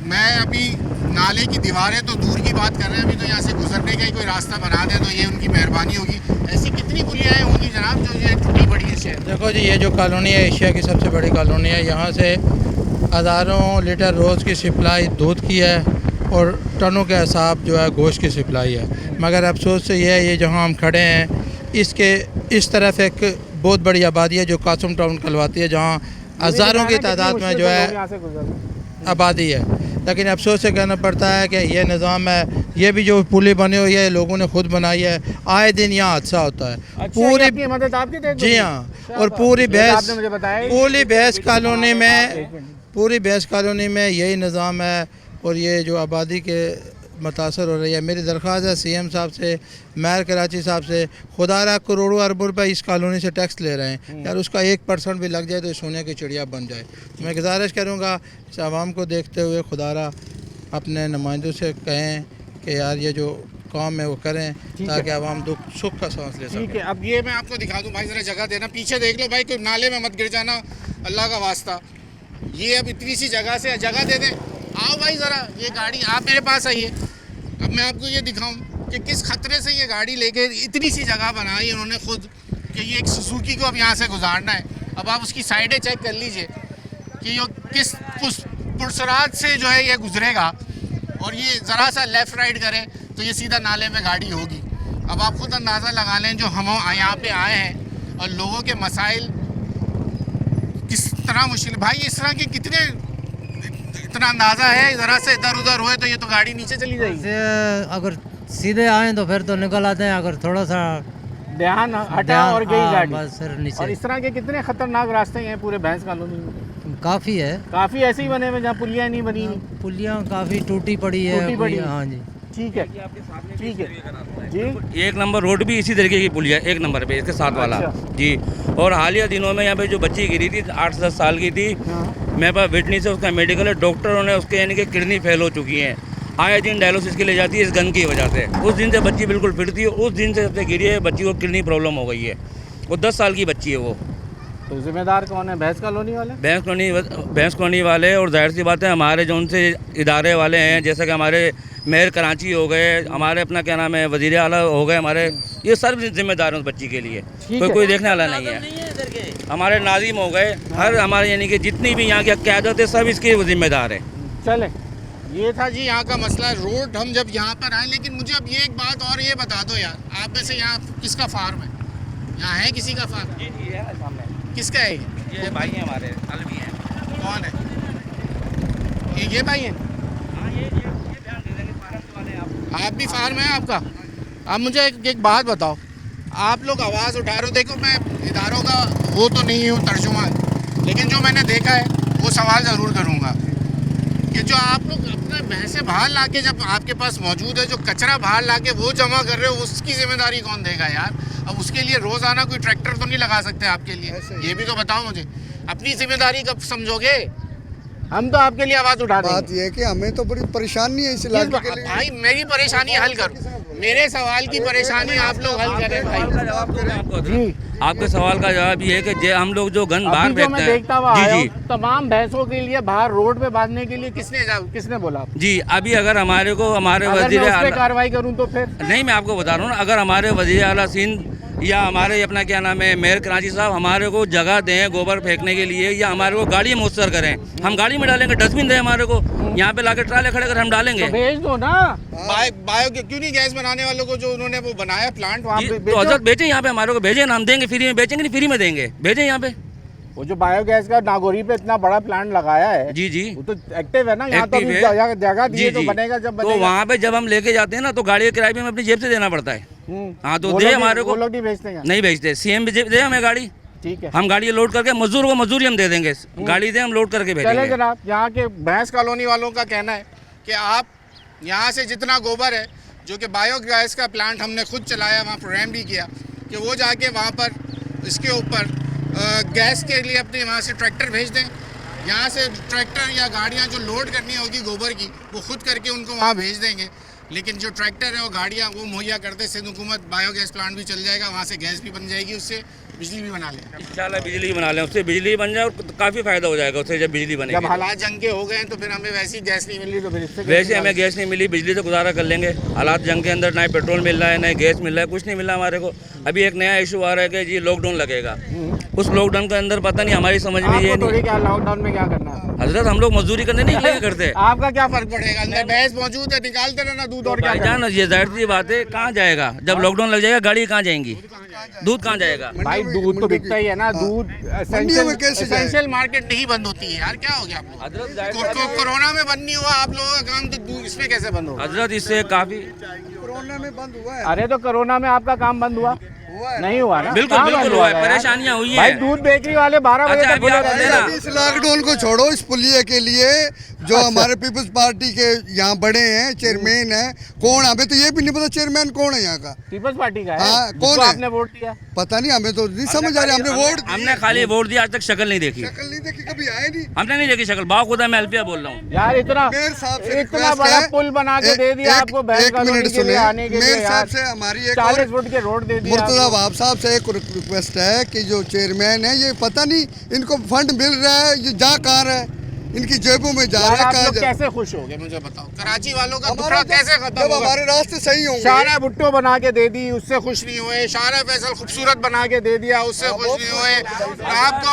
मैं अभी नाले की दीवारें तो दूर की बात कर रहे हैं, अभी तो यहाँ से गुजरने का ही कोई रास्ता बना दें तो ये उनकी मेहरबानी होगी। ऐसी कितनी पुलियाएँ होंगी जनाब जो ये टूटी पड़ी है शहर? देखो जी, ये जो कॉलोनी है एशिया की सबसे बड़ी कॉलोनी है। यहाँ से हज़ारों लीटर रोज़ की सप्लाई दूध की है और टनों के हिसाब जो है गोश्त की सप्लाई है। मगर अफसोस से ये है, ये जहाँ हम खड़े हैं इसके इस तरफ एक बहुत बड़ी आबादी है जो कासम टाउन कहलवाती है, जहाँ हज़ारों की तादाद में जो है यहाँ से गुजर आबादी है। लेकिन अफसोस से कहना पड़ता है कि ये निज़ाम है, ये भी जो पुली बनी हुई है लोगों ने खुद बनाई है, आए दिन यहाँ हादसा होता है। पूरी मदद आपकी थे? जी हाँ, और पूरी आपने मुझे बताया पूरी भैंस कॉलोनी में यही निज़ाम है और ये जो आबादी के मुतासर हो रही है। मेरी दरख्वास्त है सीएम साहब से, मेयर कराची साहब से, खुदारा करोड़ों अरबों रुपए इस कॉलोनी से टैक्स ले रहे हैं यार, उसका 1% भी लग जाए तो सोने की चिड़िया बन जाए। तो मैं गुजारिश करूँगा इस आवाम को देखते हुए खुदारा अपने नुमाइंदों से कहें कि यार ये जो काम है वो करें ताकि आवाम दुख सुख का सांस ले सके। ठीक है, अब ये मैं आपको दिखा दूं भाई, ज़रा जगह देना, पीछे देख लो भाई, कोई नाले में मत गिर जाना अल्लाह का वास्ता। ये अब इतनी सी जगह से जगह दे दें। आओ भाई ज़रा, ये गाड़ी आप मेरे पास आइए, अब मैं आपको ये दिखाऊं कि किस खतरे से ये गाड़ी लेके इतनी सी जगह बनाई उन्होंने खुद, कि ये एक सुजुकी को अब यहाँ से गुजारना है। अब आप उसकी साइडें चेक कर लीजिए कि ये किस पुरसरात से जो है ये गुजरेगा, और ये ज़रा सा लेफ़्ट राइट करे तो ये सीधा नाले में गाड़ी होगी। अब आप खुद अंदाज़ा लगा लें जो हम यहाँ पे आए हैं और लोगों के मसाइल किस तरह मुश्किल। भाई इस तरह के कितने, इतना अंदाज़ा है ज़रा से इधर उधर हुए तो ये तो गाड़ी नीचे चली जाएगी। अगर सीधे आए तो फिर तो निकल आते हैं, अगर थोड़ा सा ध्यान हटा और गई गाड़ी। बस फिर नीचे। और इस तरह के कितने खतरनाक रास्ते हैं पूरे भैंस कॉलोनी में? काफ़ी है, काफ़ी ऐसे ही बने हुए जहाँ पुलियाँ नहीं बनी हुई, पुलियाँ काफ़ी टूटी पड़ी है। टूटी पड़ी है। हाँ जी, ठीक है ठीक है जी। एक नंबर रोड भी इसी तरीके की पुलिया एक नंबर पे इसके साथ वाला जी। और हालिया दिनों में यहाँ पे जो बच्ची गिरी थी 8 से 10 साल की थी, मेरे पास विटनेस है, उसका मेडिकल है, डॉक्टरों ने उसके यानी कि किडनी फेल हो चुकी हैं, आए दिन डायलिसिस के लिए जाती है इस गन की वजह से। उस दिन से बच्ची बिल्कुल फिट थी, उस दिन से जब से गिरी है बच्ची को किडनी प्रॉब्लम हो गई है। वो 10 साल की बच्ची है वो। तो जिम्मेदार कौन है? भैंस कॉलोनी वाले? भैंस कॉलोनी वाले, और जाहिर सी बात है हमारे जो उनसे इदारे वाले हैं, जैसे कि हमारे मेयर कराची हो गए, हमारे अपना क्या नाम है वज़ीर आला हो गए हमारे, ये सब जिम्मेदार हैं उस बच्ची के लिए। कोई देखने वाला नहीं है। हमारे नाज़िम हो गए, हर हमारे यानी कि जितनी भी यहाँ की क़यादत है सब इसके जिम्मेदार है। चले, ये था जी यहाँ का मसला रोड। हम जब यहाँ पर आए, लेकिन मुझे अब ये एक बात और ये बता दो यार, आप में से यहाँ किसका फार्म है? यहाँ है किसी का फार्म? जी है सामने। किसका है ये भाई हैं हमारे, अलवी हैं। कौन है ये भाई हैं? आप भी फार्म है आपका? आप मुझे एक बात बताओ, आप लोग आवाज़ उठा रहे हो, देखो मैं इदारों का वो तो नहीं हूँ तर्जुमान, लेकिन जो मैंने देखा है वो सवाल ज़रूर करूँगा कि जो आप लोग अपना भैंसे बाहर ला के, जब आपके पास मौजूद है जो कचरा बाहर ला के वो जमा कर रहे हो, उसकी ज़िम्मेदारी कौन देगा यार? अब उसके लिए रोज़ाना कोई ट्रैक्टर तो नहीं लगा सकते आपके लिए, ये भी तो बताओ मुझे। अपनी जिम्मेदारी कब समझोगे? हम तो आपके लिए आवाज़ उठा देंगे। बात यह है कि हमें तो बड़ी परेशानी है इस इलाके के लिए। भाई मेरी परेशानी हल करो, मेरे सवाल की परेशानी आप लोग हल करें भाई। जी, आपके सवाल का जवाब ये है कि हम लोग जो गन बाहर अभी जो मैं देखता हुआ जी आया जी हूं, तमाम भैंसों के लिए बाहर रोड पे बांधने के लिए किसने बोला? जी, अभी अगर हमारे को हमारे अगर वज़ीर मैं उस पे आला, कार्रवाई करूं तो फिर नहीं मैं आपको बता रहा हूँ ना, अगर हमारे वज़ीर आला सिंध या हमारे अपना क्या नाम है मेयर कराची साहब हमारे को जगह दें गोबर फेंकने के लिए, या हमारे को गाड़ी मुयस्सर करें, हम गाड़ी में डालेंगे, डस्टबिन दें हमारे को, यहाँ पे लाके ट्राले खड़े कर हम डालेंगे। तो भेज दो ना बायो क्यों नहीं गैस बनाने वालों को, जो उन्होंने वो बनाया प्लांट वहाँ पे तो हजरत भेजें यहाँ पे, हमारे को भेजें ना, हम देंगे फ्री में, बेचेंगे नहीं फ्री में देंगे, भेजें यहाँ पे। वो जो बायोगैस का नागौरी पे इतना बड़ा प्लांट लगाया है, जी जी वो तो एक्टिव है ना, यहाँ तो एक्टिव अभी है। जगह दी है तो जी। बनेगा जब तो बनेगा। वहाँ पे जब हम लेके जाते हैं ना तो गाड़ी का किराया भी हमें अपनी जेब से देना पड़ता है। हाँ तो दे हमारे को, वो लोग नहीं भेजते हैं। नहीं भेजते, सीएम दे हमें गाड़ी, ठीक है, हम गाड़ी लोड करके मजदूर को मजदूरी हम दे देंगे, गाड़ी दे हम लोड करके चले भेजेंगे। जनाब। यहाँ के भैंस कॉलोनी वालों का कहना है कि आप यहाँ से जितना गोबर है, जो कि बायोगैस का प्लांट हमने खुद चलाया, वहाँ प्रोग्राम भी किया कि वो जाके वहाँ पर इसके ऊपर गैस के लिए अपने वहाँ से ट्रैक्टर भेज दें। यहाँ से ट्रैक्टर या गाड़ियाँ जो लोड करनी होगी गोबर की वो खुद करके उनको वहाँ भेज देंगे, लेकिन जो ट्रैक्टर है वो गाड़ियाँ वो मुहैया करते सिंध हुकूमत, बायोगैस प्लांट भी चल जाएगा, वहाँ से गैस भी बन जाएगी, उससे बिजली भी बना लें। इंशाल्लाह बिजली बना लें, उससे बिजली बन जाए और काफ़ी फ़ायदा हो जाएगा उससे जब बिजली बनेगी। जब हालात जंग के हो गए तो फिर हमें वैसी गैस नहीं मिल रही तो फिर इससे वैसे हमें गैस नहीं मिली, बिजली से गुजारा कर लेंगे। हालात जंग के अंदर ना ही पेट्रोल मिल रहा है, ना ही गैस मिल रहा है, कुछ नहीं मिल रहा हमारे को। अभी एक नया इशू आ रहा है कि जी लॉकडाउन लगेगा, उस लॉकडाउन के अंदर पता नहीं हमारी समझ में ये नहीं, क्या लॉकडाउन में क्या करना है? हजरत हम लोग मजदूरी करने नहीं निकलेंगे करते। आपका क्या फर्क पड़ेगा? अंदर भैंस मौजूद है, निकालते रहना दूध और क्या भाईजान ये जाहिर सी बात है, कहाँ जाएगा जब लॉकडाउन लग जाएगा, गाड़ी कहाँ जाएंगी? दूध कहाँ जाएगा? भाई दूध तो बिकता ही है ना, दूध मंडियों में कैसे जाए? एसेंशियल मार्केट नहीं बंद होती है यार, क्या हो गया आप लोग? कोरोना में बंद नहीं हुआ आप लोगों का काम, तो दूध इसमें कैसे बंद होगा? हजरत इससे काफी कोरोना में बंद हुआ है। अरे तो कोरोना में आपका काम बंद हुआ? नहीं हुआ ना? बिल्कुल कहाँ बिल्कुल बंद हुआ है, यार? परेशानियां हुई भाई है। दूध बेकरी वाले 12 बजे अच्छा, तक खुले अभी आप रहते हैं। देना। इस लॉकडाउन को छोड़ो, इस पुलिया के लिए जो हमारे पीपल्स पार्टी के यहाँ बड़े हैं, चेयरमैन है, कौन, हमें तो ये भी नहीं पता चेयरमैन कौन है यहाँ का। पीपल्स पार्टी का है? हाँ, जिसको कौन है? आपने वोट दिया? पता नहीं, हमें तो नहीं समझ आ रहा। हमने वोट हमने खाली वोट दिया, आज तक शक्ल नहीं देखी। शक्ल नहीं देखी, कभी आए नहीं। हमने नहीं देखी शक्ल, बाव खुदा मैं अल्फिया बोल रहा हूँ। यार इतना मेयर साहब से इतना रिक्वेस्ट बड़ा है, पुल बना के दे दिया आपको बहस एक मिनट कॉलोनी के लिए सुनिए, आने के लिए मेयर साहब यार। से हमारी एक 40 फुट के रोड दे दिया मुर्तजा आपको। वहाब साहब से एक रिक्वेस्ट है कि जो चेयरमैन है, ये पता नहीं इनको फंड मिल रहा है, ये जा कहाँ रहा है, इनकी जेबों में जा यार रहा है, आप कहाँ लोग जा कैसे खुश हो गए मुझे बताओ? कराची वालों का हमारा दुखड़ा तो- कैसे खत्म जब होगा? हमारे रास्ते सही होंगे। शारा भुट्टो बना के दे दी, उससे खुश नहीं हुए। शारा फैसल खूबसूरत बना के दे दिया, उससे खुश नहीं हुए। आपको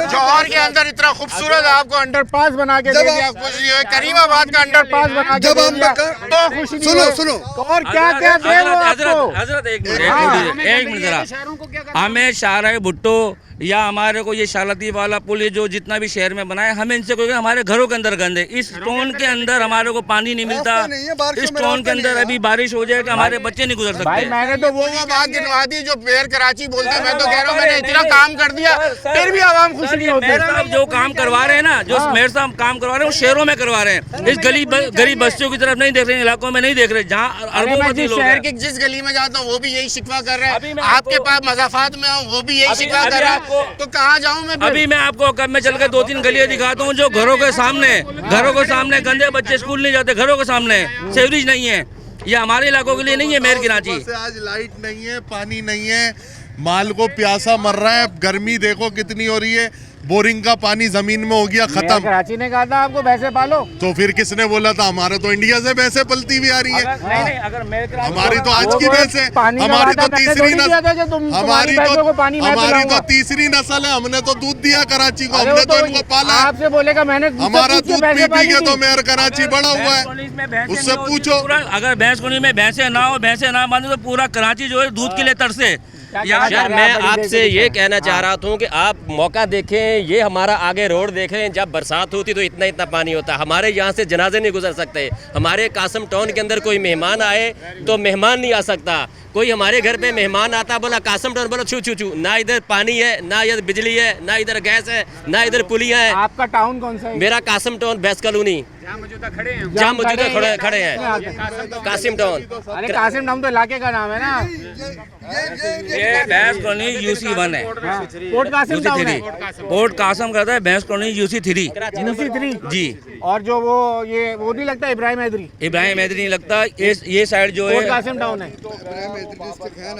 जौहर के अंदर इतना खूबसूरत आपको अंडरपास बना के दे दिया, खुश नहीं हुए। करीमाबाद का अंडरपास बना के दे दिया तो खुश नहीं हुए। सुनो और क्या क्या दे वो आपको? हजरत एक मिनट जरा, हमें शारा भुट्टो या हमारे को ये शालती वाला पुल, ये जो जितना भी शहर में बनाए, हमें इनसे कोई, हमारे घरों के अंदर गंद है। इस टाउन के अंदर हमारे को पानी नहीं मिलता। इस टाउन के अंदर अभी बारिश हो जाए कि हमारे बच्चे नहीं गुजर भाई सकते। मैंने तो वो बात गिनवा दी जो मेयर कराची बोलते हैं। मैं तो कह रहा हूँ मैंने इतना काम कर दिया फिर भी आवाम खुश नहीं होती। मेयर साहब जो काम करवा रहे हैं ना, जो मेयर साहब काम करवा रहे हैं वो शहरों में करवा रहे हैं। इस गरीब बस्तियों की तरफ नहीं देख रहे, इलाकों में नहीं देख रहे, जहाँ अरबोपति लोग शहर हैं। के जिस गली में जाता हूँ वो भी यही शिकवा कर रहे हैं। आपके पास मजाफात में आऊँ वो भी यही शिकवा कर रहा है, तो कहाँ जाऊँ मैं? अभी मैं आपको कब में चल के 2-3 गलियां दिखाता हूँ जो घरों के सामने गंदे बच्चे स्कूल नहीं जाते, घरों के सामने सीवरेज नहीं है। ये हमारे इलाकों के लिए नहीं है, मेयर कराची। आज लाइट नहीं है, पानी नहीं है, माल को प्यासा मर रहा है। गर्मी देखो कितनी हो रही है, बोरिंग का पानी जमीन में हो गया खत्म। कराची ने कहा था आपको भैंसे पालो, तो फिर किसने बोला था? हमारे तो इंडिया से भैंसे पलती हुई आ रही है। हमारी तो आज की भैंस है, हमारी तो तीसरी नस्ल है। हमने तो दूध दिया कराची को, हमने तो इनको पाला। आपसे बोलेगा मैंने हमारा दूध पी पी के तो मेयर कराची बड़ा हुआ है, उससे पूछो। अगर भैंस कोनी में भैंसे ना हो, भैंसे ना बांधे तो पूरा कराची जो है दूध के लिए तरसे। यार मैं आपसे ये कहना चाह रहा था कि आप मौका देखें, ये हमारा आगे रोड देखें, जब बरसात होती तो इतना इतना पानी होता। हमारे यहाँ से जनाजे नहीं गुजर सकते। हमारे कासम टाउन के अंदर कोई मेहमान आए तो मेहमान नहीं आ सकता। कोई हमारे घर पे मेहमान आता, बोला कासम टाउन, बोला छू छू छू, ना इधर पानी है, ना इधर बिजली है, ना इधर गैस है, ना इधर पुलियाँ हैं। आपका टाउन कौन सा है? मेरा कासम टाउन बेस्ट कॉलोनी, जहाँ मौजूदा खड़े हैं कासिम टाउन। अरे कासिम टाउन तो इलाके का नाम है ना। ये भैंस कॉलोनी UC1 है, पोर्ट कासिम टाउन है। पोर्ट कासम कहता है, भैंस कॉलोनी UC3 जी। और जो वो नहीं लगता इब्राहिम हैदरी नहीं लगता। ये साइड जो है कासिम टाउन है,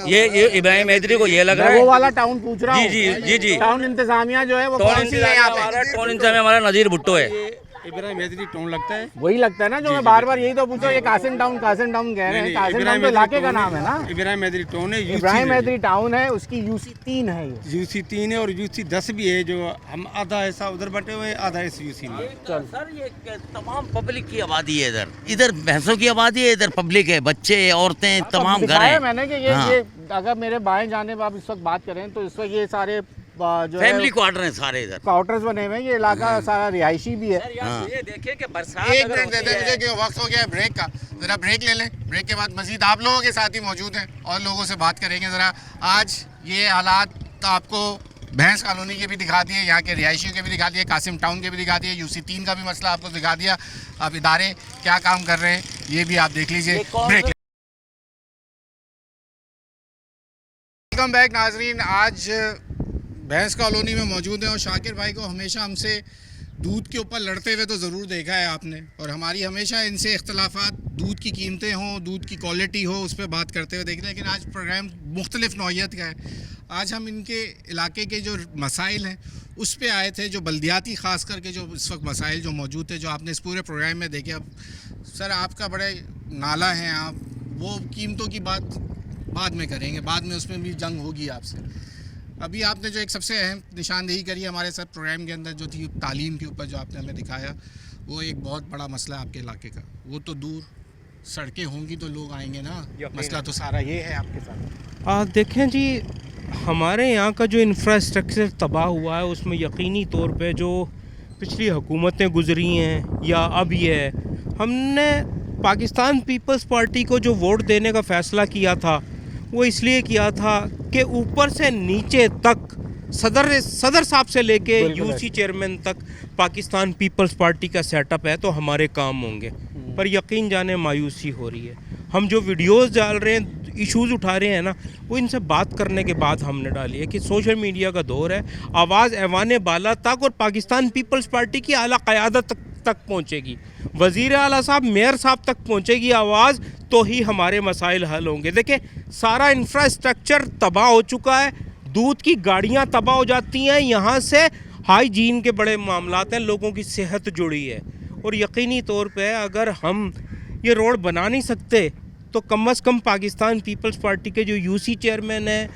ये इब्राहिम हैदरी को ये लग रहा है। वो वाला टाउन पूछ रहा हूँ। जी। टाउन इंतजामिया जो है वो कौन सी है यहाँ पे? टाउन इंतजामिया हमारा नज़ीर भुट्टो है। इब्राहिम हैदरी टाउन लगता है, वही लगता है ना जो मैं बार बार यही तो पूछा। ये कासिम टाउन कह रहे हैं, कासिम टाउन तो इलाके का नाम है ना। इब्राहिम हैदरी टाउन है, इब्राहिम हैदरी टाउन है, उसकी UC3 है। UC3 है और UC10 भी है, जो हम आधा हिस्सा उधर बटे हुए, आधा इस UC में। सर ये तमाम पब्लिक की आबादी है, इधर भैंसों की आबादी है, इधर पब्लिक है, बच्चे औरतें तमाम घर हैं। मैंने कि ये अगर मेरे बाएं जाने पर आप इस वक्त बात करें तो इस वक्त ये सारे जो फैमिली क्वार्टर हैं, सारे इधर क्वार्टर्स बने हुए हैं। ये इलाका सारा रिहायशी भी है। ये देखिए कि बरसात एक मिनट दे दें मुझे कि वक्त हो गया है ब्रेक का, ज़रा ब्रेक ले लें। ब्रेक के बाद मजीद आप लोगों के साथ ही मौजूद हैं और लोगों से बात करेंगे। ज़रा आज ये हालात आपको भैंस कॉलोनी के भी दिखा दिए, यहाँ के रिहायशियों के भी दिखा दिए, कासिम टाउन के भी दिखा दिए, UC3 का भी मसला आपको दिखा दिया। अब इदारे क्या काम कर रहे हैं ये भी आप देख लीजिए। ब्रेक। वेलकम बैक नाजरीन, आज भैंस कॉलोनी में मौजूद हैं और शाकिर भाई को हमेशा हमसे दूध के ऊपर लड़ते हुए तो ज़रूर देखा है आपने, और हमारी हमेशा इनसे इख्तलाफात दूध की कीमतें हों, दूध की क्वालिटी हो, उस पर बात करते हुए देख रहे हैं। लेकिन आज प्रोग्राम मुख्तलिफ नौइयत का है। आज हम इनके इलाके के जो मसाइल हैं उस पर आए थे, जो बल्दियाती ख़ास करके जो इस वक्त मसाइल जो मौजूद थे, जो आपने इस पूरे प्रोग्राम में देखे। अब सर आपका बड़े नाला हैं आप, वो कीमतों की बात बाद में करेंगे, बाद में उसमें भी जंग होगी आपसे। अभी आपने जो एक सबसे अहम निशानदेही करी हमारे साथ प्रोग्राम के अंदर, जो थी तालीम के ऊपर जो आपने हमें दिखाया, वो एक बहुत बड़ा मसला है आपके इलाके का। वो तो दूर, सड़कें होंगी तो लोग आएंगे ना, मसला तो सारा ये है आपके साथ। देखें जी, हमारे यहाँ का जो इंफ्रास्ट्रक्चर तबाह हुआ है उसमें यकीनी तौर पे जो पिछली हुकूमतें गुजरी हैं या अब ये है, हमने पाकिस्तान पीपल्स पार्टी को जो वोट देने का फ़ैसला किया था वो इसलिए किया था कि ऊपर से नीचे तक सदर साहब से लेके यूसी चेयरमैन तक पाकिस्तान पीपल्स पार्टी का सेटअप है तो हमारे काम होंगे। पर यकीन जाने मायूसी हो रही है। हम जो वीडियोस डाल रहे हैं, इश्यूज़ उठा रहे हैं ना, वो इनसे बात करने के बाद हमने डाली है कि सोशल मीडिया का दौर है, आवाज़ ऐवान बाला तक और पाकिस्तान पीपल्स पार्टी की आला क़यादत तक पहुँचेगी, वज़ीर आला साहब, मेयर साहब तक पहुँचेगी आवाज़, तो ही हमारे मसाइल हल होंगे। देखिए, सारा इंफ्रास्ट्रक्चर तबाह हो चुका है, दूध की गाड़ियाँ तबाह हो जाती हैं, यहाँ से हाइजीन के बड़े मामलात हैं, लोगों की सेहत जुड़ी है। और यकीनी तौर पे अगर हम ये रोड बना नहीं सकते तो कम से कम पाकिस्तान पीपल्स पार्टी के जो यूसी चेयरमैन है,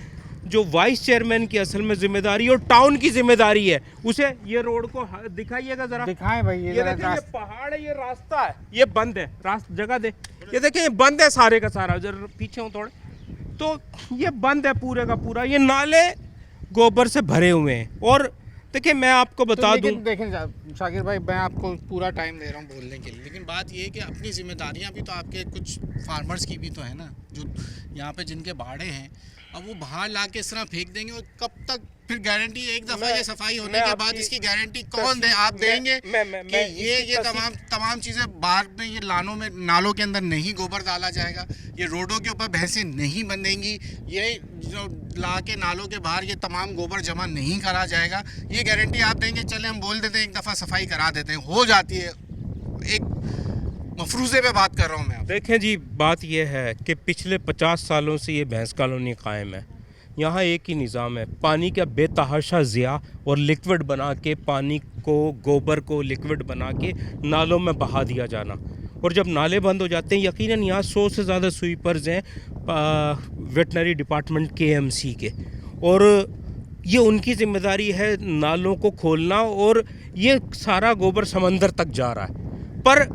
जो वाइस चेयरमैन की असल में जिम्मेदारी और टाउन की जिम्मेदारी है, उसे ये रोड को दिखाइएगा ज़रा। दिखाएं भाई, ये देखिए, ये पहाड़ है, ये रास्ता है, ये बंद है, जगह दे, ये देखें, ये बंद है सारे का सारा, जरा पीछे हो थोड़े, तो ये बंद है पूरे का पूरा, ये नाले गोबर से भरे हुए हैं। और देखिए, मैं आपको बता दूं, देखें शाकिर भाई, मैं आपको पूरा टाइम दे रहा हूँ बोलने के लिए, लेकिन बात ये है कि अपनी जिम्मेदारियां भी तो आपके कुछ फार्मर्स की भी तो है ना, जो यहाँ पे जिनके बाड़े हैं, अब वो बाहर ला के इस तरह फेंक देंगे और कब तक फिर गारंटी, एक दफ़ा ये सफाई होने के बाद इसकी गारंटी कौन दे? आप देंगे कि ये तमाम चीज़ें बाहर में, ये लानों में, नालों के अंदर नहीं गोबर डाला जाएगा, ये रोडों के ऊपर भैंसें नहीं बंधेंगी, ये जो ला के नालों के बाहर ये तमाम गोबर जमा नहीं करा जाएगा, ये गारंटी आप देंगे? चले हम बोल देते हैं, एक दफ़ा सफाई करा देते हैं, हो जाती है। एक मफरूज़े पे बात कर रहा हूँ मैं। देखें जी, बात यह है कि पिछले 50 सालों से ये भैंस कॉलोनी कायम है। यहाँ एक ही निज़ाम है, पानी का बेतहाशा ज़िया और लिक्विड बना के, पानी को, गोबर को लिक्विड बना के नालों में बहा दिया जाना। और जब नाले बंद हो जाते हैं, यकीनन यहाँ 100 से ज़्यादा स्वीपर्स हैं वेटनरी डिपार्टमेंट KMC के, और ये उनकी ज़िम्मेदारी है नालों को खोलना, और ये सारा गोबर समंदर तक जा रहा है। पर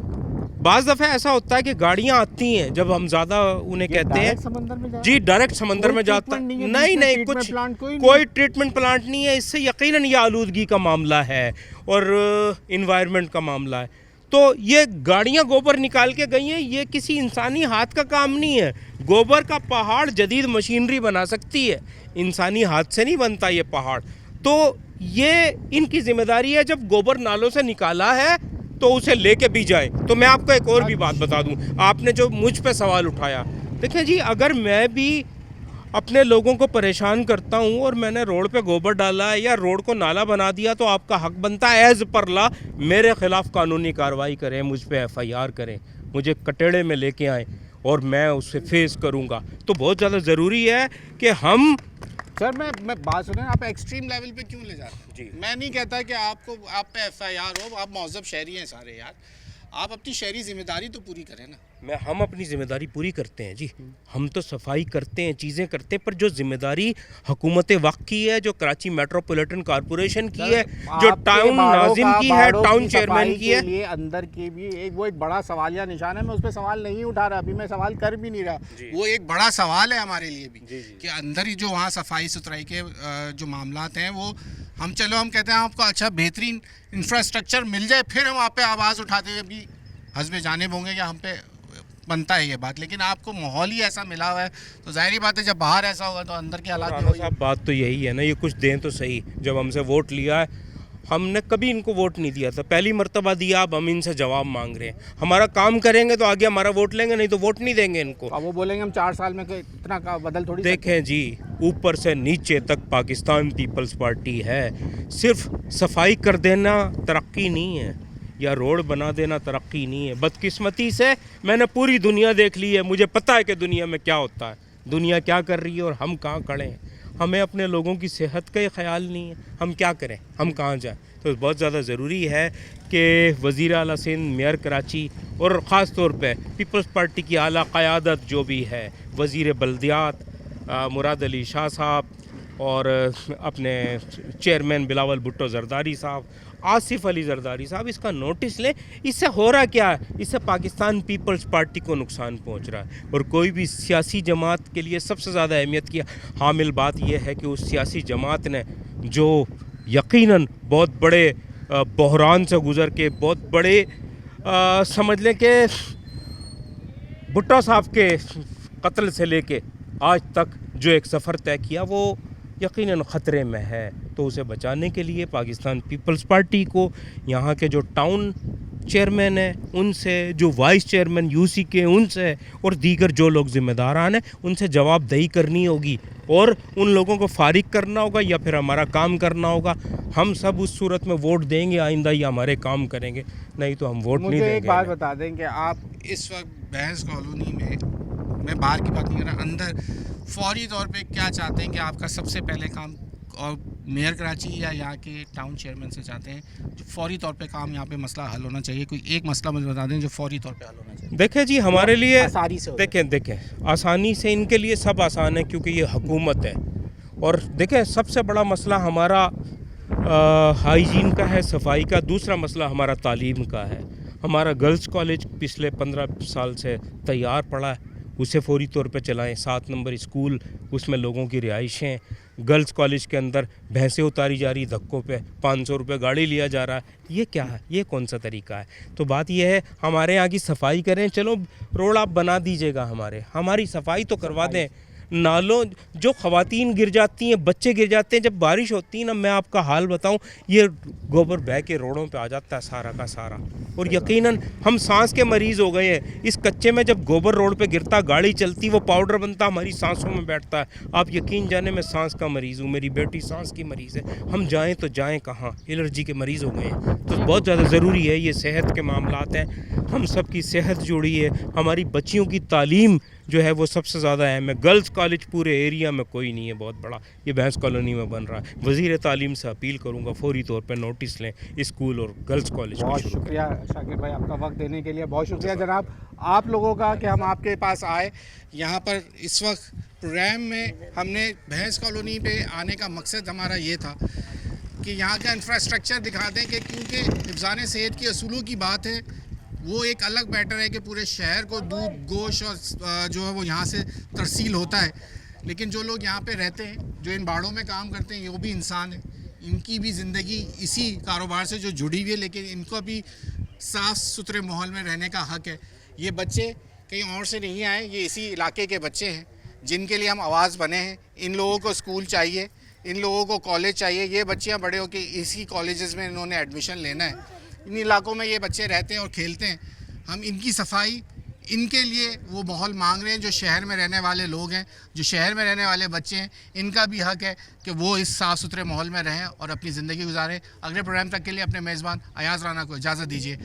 बाज़ दफ़े ऐसा होता है कि गाड़ियाँ आती हैं, जब हम ज़्यादा उन्हें कहते हैं जी, डायरेक्ट समंदर में जाता नहीं, कुछ कोई ट्रीटमेंट प्लांट नहीं है। इससे यकीनन ये आलूदगी का मामला है और इन्वायरमेंट का मामला है। तो ये गाड़ियाँ गोबर निकाल के गई हैं, ये किसी इंसानी हाथ का काम नहीं है। गोबर का पहाड़ जदीद मशीनरी बना सकती है, इंसानी हाथ से नहीं बनता ये पहाड़। तो ये इनकी जिम्मेदारी है, जब गोबर नालों से निकाला है तो उसे लेके भी जाए। तो मैं आपको एक और भी बात बता दूं, आपने जो मुझ पे सवाल उठाया, देखिए जी, अगर मैं भी अपने लोगों को परेशान करता हूं और मैंने रोड पे गोबर डाला है या रोड को नाला बना दिया, तो आपका हक बनता है एज पर ला मेरे ख़िलाफ़ कानूनी कार्रवाई करें, मुझ पे FIR करें, मुझे कटेड़े में लेके आएँ और मैं उससे फेस करूँगा। तो बहुत ज़्यादा ज़रूरी है कि हम, सर मैं बात सुने, आप एक्सट्रीम लेवल पे क्यों ले जाते हैं? जी, मैं नहीं कहता कि आप पे FIR हो, आप मौजूद शहरी हैं सारे यार, आप अपनी शहरी जिम्मेदारी तो पूरी करें ना। हम अपनी जिम्मेदारी पूरी करते हैं जी, हम तो सफाई करते हैं, चीज़ें करते हैं, पर जो जिम्मेदारी हुकूमत वक्त की है, जो कराची मेट्रोपॉलिटन कॉरपोरेशन की है, जो टाउन नाजिम की है, टाउन चेयरमैन की है, ये अंदर की भी वो एक बड़ा सवालिया निशान है। मैं उस पर सवाल नहीं उठा रहा, अभी मैं सवाल कर भी नहीं रहा। वो एक बड़ा सवाल है हमारे लिए भी कि अंदर ही जो वहाँ सफाई सुथराई के जो मामलात हैं, वो हम कहते हैं आपको अच्छा बेहतरीन इंफ्रास्ट्रक्चर मिल जाए, फिर हम आप पे आवाज़ उठाते हैं। अभी हस्बे जानिब होंगे कि हम पे बनता है ये बात, लेकिन आपको माहौल ही ऐसा मिला हुआ है, तो जाहिर बात है जब बाहर ऐसा होगा तो अंदर के हालात साहब, बात तो यही है ना, ये कुछ दें तो सही। जब हमसे वोट लिया है, हमने कभी इनको वोट नहीं दिया था, पहली मर्तबा दिया, अब हम इनसे जवाब मांग रहे हैं। हमारा काम करेंगे तो आगे हमारा वोट लेंगे, नहीं तो वोट नहीं देंगे इनको। अब वो बोलेंगे हम 4 साल में इतना का बदल थोड़ी। देखें जी, ऊपर से नीचे तक पाकिस्तान पीपल्स पार्टी है। सिर्फ सफाई कर देना तरक्की नहीं है, या रोड बना देना तरक्की नहीं है। बदकिस्मती से मैंने पूरी दुनिया देख ली है, मुझे पता है कि दुनिया में क्या होता है, दुनिया क्या कर रही है और हम कहाँ खड़े हैं। हमें अपने लोगों की सेहत का ही ख्याल नहीं है, हम क्या करें, हम कहाँ जाएं। तो बहुत ज़्यादा ज़रूरी है कि वज़ीर आला सिंध, मेयर कराची और ख़ास तौर पे पीपल्स पार्टी की आला क़यादत जो भी है, वज़ीर बल्दियात मुराद अली शाह साहब और अपने चेयरमैन बिलावल भुट्टो जरदारी साहब, आसिफ अली जरदारी साहब, इसका नोटिस लें। इससे हो रहा क्या है? इससे पाकिस्तान पीपल्स पार्टी को नुकसान पहुंच रहा है। और कोई भी सियासी जमात के लिए सबसे ज़्यादा अहमियत की हामिल बात यह है कि उस सियासी जमात ने जो यकीनन बहुत बड़े बहरान से गुज़र के, बहुत बड़े समझ लें कि भुट्टो साहब के कत्ल से लेके आज तक जो एक सफ़र तय किया वो यकीनन ख़तरे में है। तो उसे बचाने के लिए पाकिस्तान पीपल्स पार्टी को यहाँ के जो टाउन चेयरमैन हैं उनसे, जो वाइस चेयरमैन यूसी के उनसे, और दीगर जो लोग ज़िम्मेदारान हैं उनसे जवाबदेही करनी होगी और उन लोगों को फारिग करना होगा या फिर हमारा काम करना होगा। हम सब उस सूरत में वोट देंगे आइंदा या हमारे काम करेंगे, नहीं तो हम वोट नहीं देंगे। एक बात बता दें कि आप इस वक्त बहस कॉलोनी में, मैं बाहर की बात नहीं कर रहा, अंदर फौरी तौर पे क्या चाहते हैं कि आपका सबसे पहले काम, और मेयर कराची या यहाँ के टाउन चेयरमैन से चाहते हैं जो फौरी तौर पे काम, यहाँ पे मसला हल होना चाहिए? कोई एक मसला मुझे बता दें जो फौरी तौर पे हल होना चाहिए। देखें जी, हमारे लिए देखें आसानी से, इनके लिए सब आसान है क्योंकि ये हुकूमत है। और देखें सबसे बड़ा मसला हमारा हाइजीन का है, सफाई का। दूसरा मसला हमारा तालीम का है। हमारा गर्ल्स कॉलेज पिछले 15 साल से तैयार पड़ा है, उसे फौरी तौर पे चलाएं। 7 नंबर स्कूल, उसमें लोगों की रिहाइशें। गर्ल्स कॉलेज के अंदर भैंसें उतारी जा रही धक्कों पे, 500 रुपये गाड़ी लिया जा रहा है। ये क्या है? ये कौन सा तरीका है? तो बात ये है, हमारे यहाँ की सफाई करें। चलो रोड आप बना दीजिएगा, हमारी सफाई तो करवा दें। नालों जो ख़वातीन गिर जाती हैं, बच्चे गिर जाते हैं, जब बारिश होती है ना, मैं आपका हाल बताऊं, ये गोबर बह के रोडों पे आ जाता है सारा का सारा। और यकीनन हम सांस के मरीज़ हो गए हैं। इस कच्चे में जब गोबर रोड पे गिरता, गाड़ी चलती, वो पाउडर बनता, हमारी सांसों में बैठता है। आप यकीन जाने मैं सांस का मरीज़ हूँ, मेरी बेटी सांस की मरीज़ है। हम जाएँ तो जाएँ कहाँ? एलर्जी के मरीज़ हो गए हैं। तो बहुत ज़्यादा ज़रूरी है, ये सेहत के मामलात हैं। हम सब की सेहत जुड़ी है, हमारी बच्चियों की तालीम जो है वो सबसे ज़्यादा अहम है। गर्ल्स कॉलेज पूरे एरिया में कोई नहीं है बहुत बड़ा, ये भैंस कॉलोनी में बन रहा है। वज़ीर तालीम से अपील करूँगा फौरी तौर पे नोटिस लें स्कूल और गर्ल्स कॉलेज। बहुत शुक्रिया शाकिर भाई आपका वक्त देने के लिए, बहुत शुक्रिया जनाब आप लोगों का कि हम आपके पास आए। यहाँ पर इस वक्त प्रोग्राम में हमने भैंस कॉलोनी पे आने का मकसद हमारा ये था कि यहाँ का इंफ्रास्ट्रक्चर दिखा दें कि क्योंकि हिफ्ज़ान सेहत की असूलों की बात है, वो एक अलग मैटर है कि पूरे शहर को दूध, गोश्त और जो है वो यहाँ से तरसील होता है। लेकिन जो लोग यहाँ पे रहते हैं, जो इन बाड़ों में काम करते हैं, वो भी इंसान है। इनकी भी ज़िंदगी इसी कारोबार से जो जुड़ी हुई है, लेकिन इनको भी साफ़ सुथरे माहौल में रहने का हक़ है। ये बच्चे कहीं और से नहीं आए, ये इसी इलाके के बच्चे हैं जिनके लिए हम आवाज़ बने हैं। इन लोगों को स्कूल चाहिए, इन लोगों को कॉलेज चाहिए। ये बच्चियाँ बड़े होकर इसी कॉलेजेस में इन्होंने एडमिशन लेना है। इन इलाकों में ये बच्चे रहते हैं और खेलते हैं। हम इनकी सफाई, इनके लिए वो माहौल मांग रहे हैं। जो शहर में रहने वाले लोग हैं, जो शहर में रहने वाले बच्चे हैं, इनका भी हक़ है कि वो इस साफ़ सुथरे माहौल में रहें और अपनी ज़िंदगी गुजारें। अगले प्रोग्राम तक के लिए अपने मेज़बान अयाज़ राना को इजाज़त दीजिए।